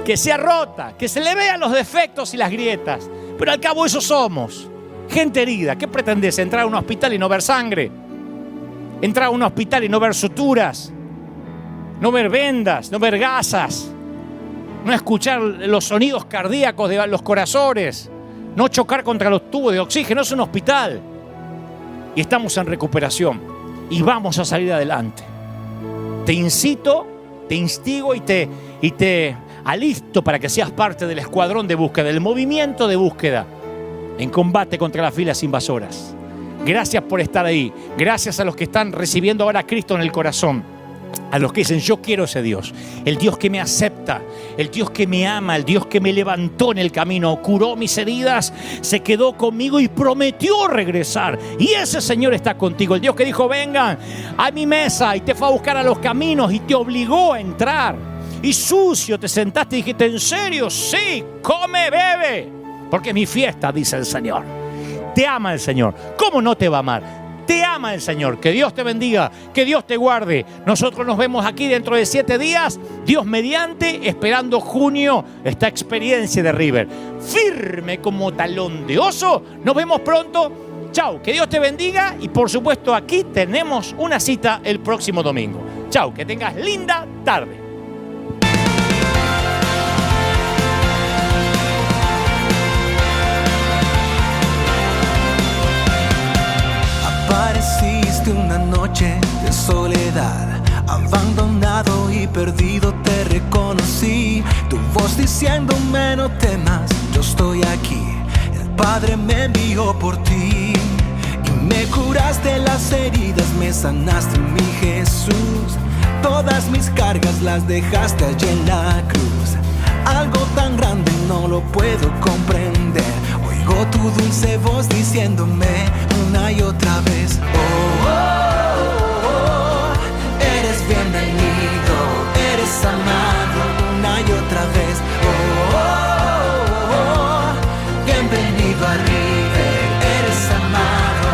Que sea rota. Que se le vean los defectos y las grietas. Pero al cabo eso somos. Gente herida. ¿Qué pretendés? ¿Entrar a un hospital y no ver sangre? ¿Entrar a un hospital y no ver suturas? ¿No ver vendas? ¿No ver gasas? ¿No escuchar los sonidos cardíacos de los corazones? ¿No chocar contra los tubos de oxígeno? Es un hospital. Y estamos en recuperación. Y vamos a salir adelante. Te incito, te instigo y te alisto para que seas parte del escuadrón de búsqueda, del movimiento de búsqueda en combate contra las filas invasoras. Gracias por estar ahí. Gracias a los que están recibiendo ahora a Cristo en el corazón. A los que dicen: yo quiero ese Dios. El Dios que me acepta, el Dios que me ama, el Dios que me levantó en el camino, curó mis heridas, se quedó conmigo y prometió regresar. Y ese Señor está contigo. El Dios que dijo: vengan a mi mesa, y te fue a buscar a los caminos y te obligó a entrar. Y sucio te sentaste y dijiste: ¿en serio? Sí, come, bebe, porque es mi fiesta, dice el Señor. Te ama el Señor. ¿Cómo no te va a amar? Te ama el Señor. Que Dios te bendiga, que Dios te guarde. Nosotros nos vemos aquí dentro de 7 días, Dios mediante, esperando junio, esta experiencia de River. Firme como talón de oso. Nos vemos pronto. Chau, que Dios te bendiga. Y por supuesto aquí tenemos una cita el próximo domingo. Chau, que tengas linda tarde. Apareciste una noche de soledad, abandonado y perdido te reconocí. Tu voz diciéndome: no temas, yo estoy aquí. El Padre me envió por ti. Y me curaste las heridas, me sanaste, mi Jesús. Todas mis cargas las dejaste allí en la cruz. Algo tan grande no lo puedo comprender. Oigo tu dulce voz diciéndome una y otra vez: oh, oh, oh, oh, eres bienvenido, eres amado. Una y otra vez: oh, oh, oh, oh, bienvenido a River, eres amado.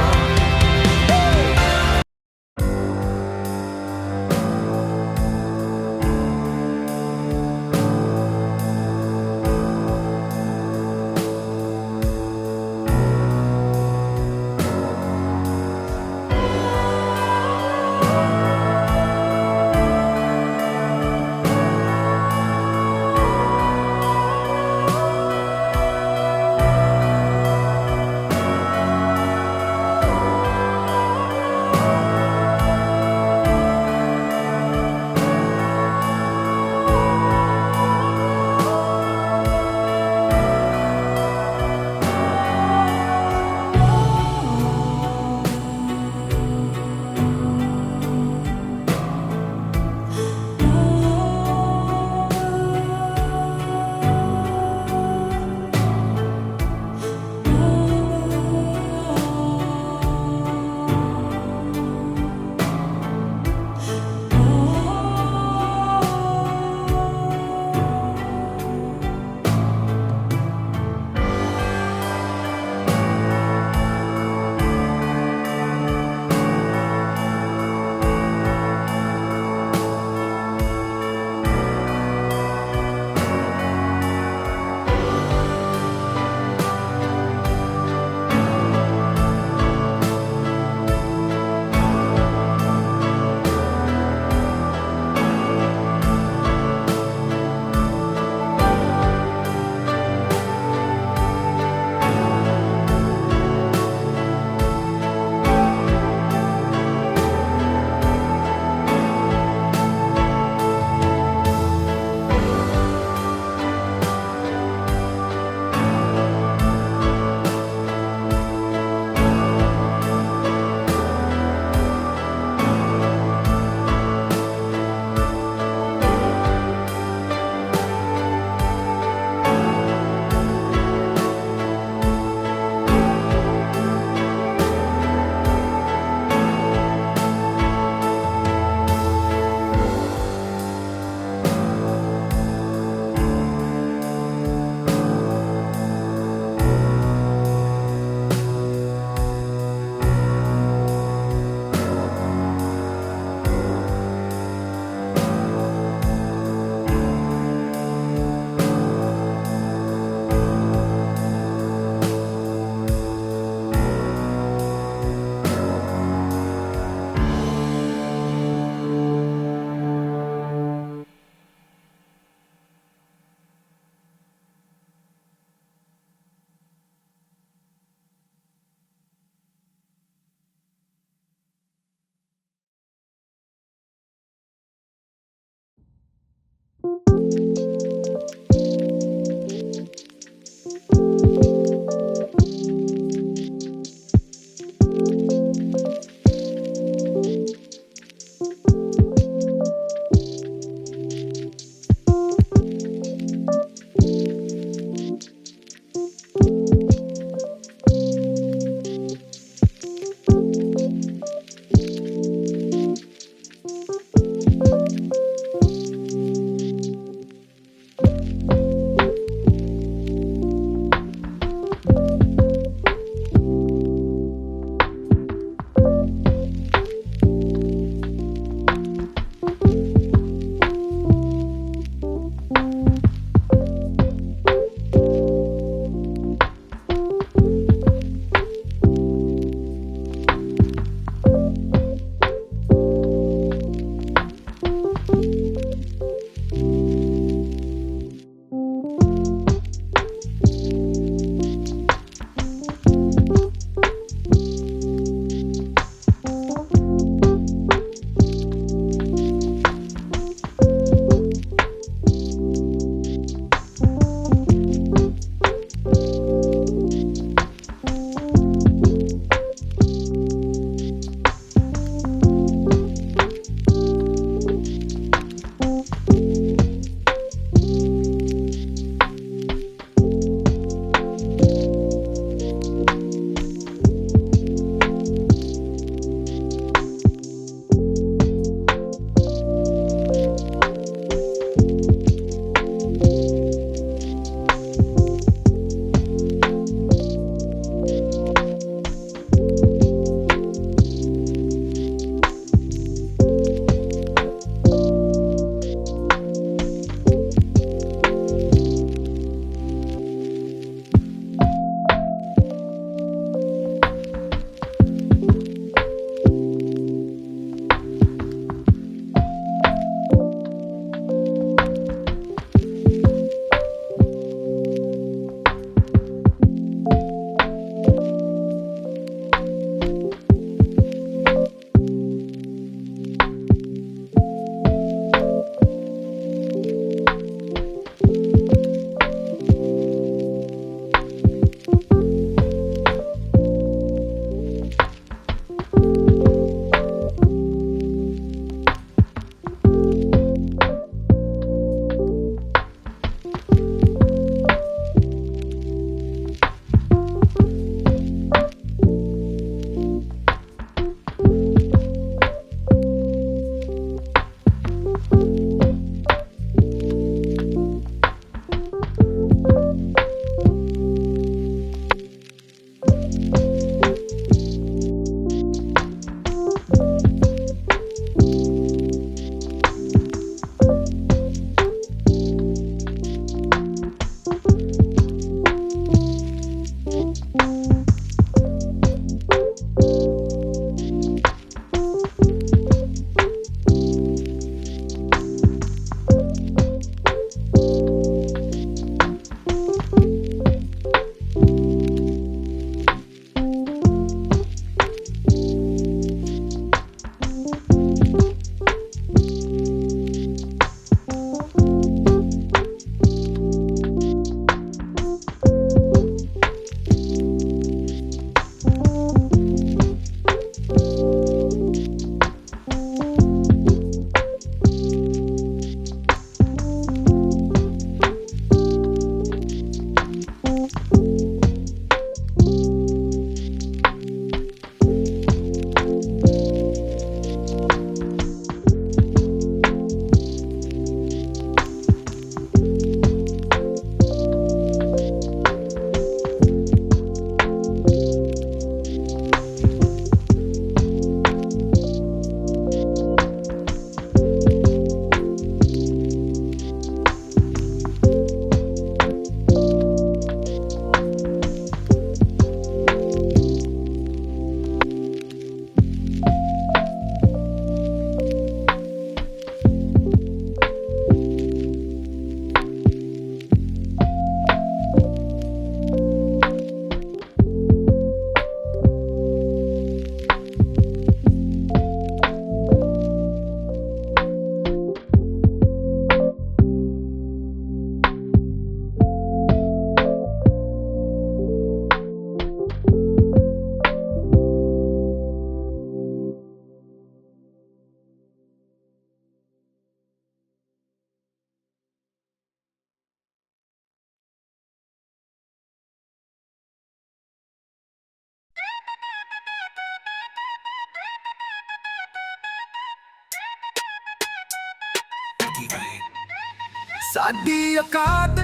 ਸਾਡੀ ਔਕਾਤ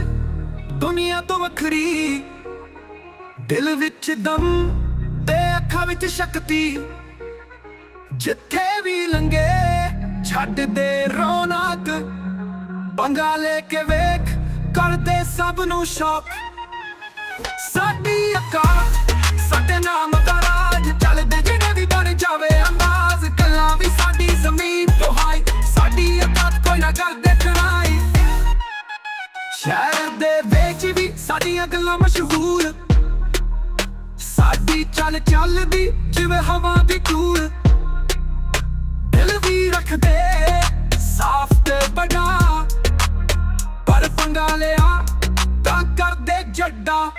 ਦੁਨੀਆ ਤੋਂ ਵੱਖਰੀ, ਦਿਲ ਵਿੱਚ ਦਮ ਤੇ ਅੱਖਾਂ ਵਿੱਚ ਸ਼ਕਤੀ। ਜਿੱਥੇ ਵੀ ਲੰਘੇ ਛੱਡ ਦੇ ਰੌਣਕ, ਪੰਗਾ ਲੈ ਕੇ ਵੇਖ ਕਰਦੇ ਸਭ ਨੂੰ ਸ਼ੌਕ। ਸਾਡੀ ਔਕਾਤ ਸਾਡੇ ਨਾਮ ਦਾ ਰਾਜ, ਚੱਲਦੇ ਜਿਹੜੇ ਵੀ ਬਣ ਜਾਵੇ ਅੰਦਾਜ਼। ਗੱਲਾਂ ਵੀ ਸਾਡੀ ਜ਼ਮੀਨ ਤੋਂ ਹਾਈ, ਸਾਡੀ ਔਕਾਤ ਕੋਈ ਨਾ ਕਰਦੇ ਟਰਾਈ। ਸ਼ਹਿਰ ਦੇ ਵਿੱਚ ਵੀ ਸਾਡੀਆਂ ਗੱਲਾਂ ਮਸ਼ਹੂਰ, ਸਾਡੀ ਚੱਲ ਚੱਲਦੀ ਜਿਵੇਂ ਹਵਾ ਦੀ ਧੂੜ। ਦਿਲ ਵੀ ਰੱਖਦੇ ਸਾਫ਼ ਤੇ ਬੜਾ, ਪਰ ਪੰਗਾ ਲਿਆ ਤਾਂ ਕਰਦੇ ਜੱਡਾ।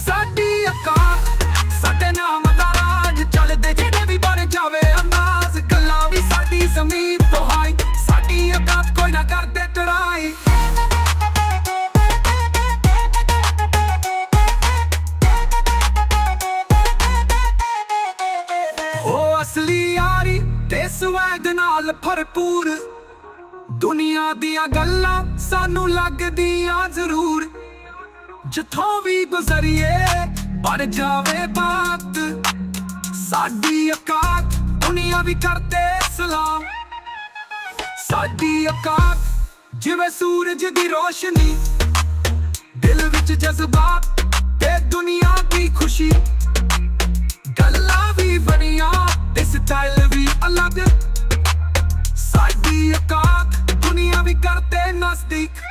ਸਾਡੀ ਔਕਾਤ ਸਾਡੇ ਨਾਮ ਦਾ ਰਾਜ, ਚੱਲਦੇ ਜਿਹੜੇ ਵੀ ਬਣ ਜਾਵੇ ਅੰਦਾਜ਼। ਗੱਲਾਂ ਵੀ ਸਾਡੀ ਜ਼ਮੀਨ ਤੋਂ ਹਾਈ, ਸਾਡੀ ਔਕਾਤ ਕੋਈ ਨਾ ਕਰਦੇ ਟਰਾਈ। ਉਹ ਅਸਲੀ ਯਾਰੀ ਤੇ ਸਵੈਗ ਨਾਲ ਭਰਪੂਰ, ਦੁਨੀਆ ਦੀਆਂ ਗੱਲਾਂ ਸਾਨੂੰ ਲੱਗਦੀਆਂ ਜ਼ਰੂਰ। ਜਿੱਥੋਂ ਵੀ ਗੁਜ਼ਰੀਏ ਬਣ ਜਾਵੇ ਬਾਤ, ਸਾਡੀ ਔਕਾਤ ਦੁਨੀਆ ਵੀ ਕਰਦੇ ਸਲਾਮ। ਸਾਡੀ ਔਕਾਤ ਜਿਵੇਂ ਸੂਰਜ ਦੀ ਰੋਸ਼ਨੀ, ਦਿਲ ਵਿੱਚ ਜਜ਼ਬਾਤ ਤੇ ਦੁਨੀਆ ਦੀ ਖੁਸ਼ੀ। ਗੱਲਾਂ ਵੀ ਬਣੀਆਂ ਤੇ ਸਟਾਈਲ ਵੀ ਅਲੱਗ, ਸਾਡੀ ਔਕਾਤ ਦੁਨੀਆ ਵੀ ਕਰਦੇ ਨਜ਼ਦੀਕ।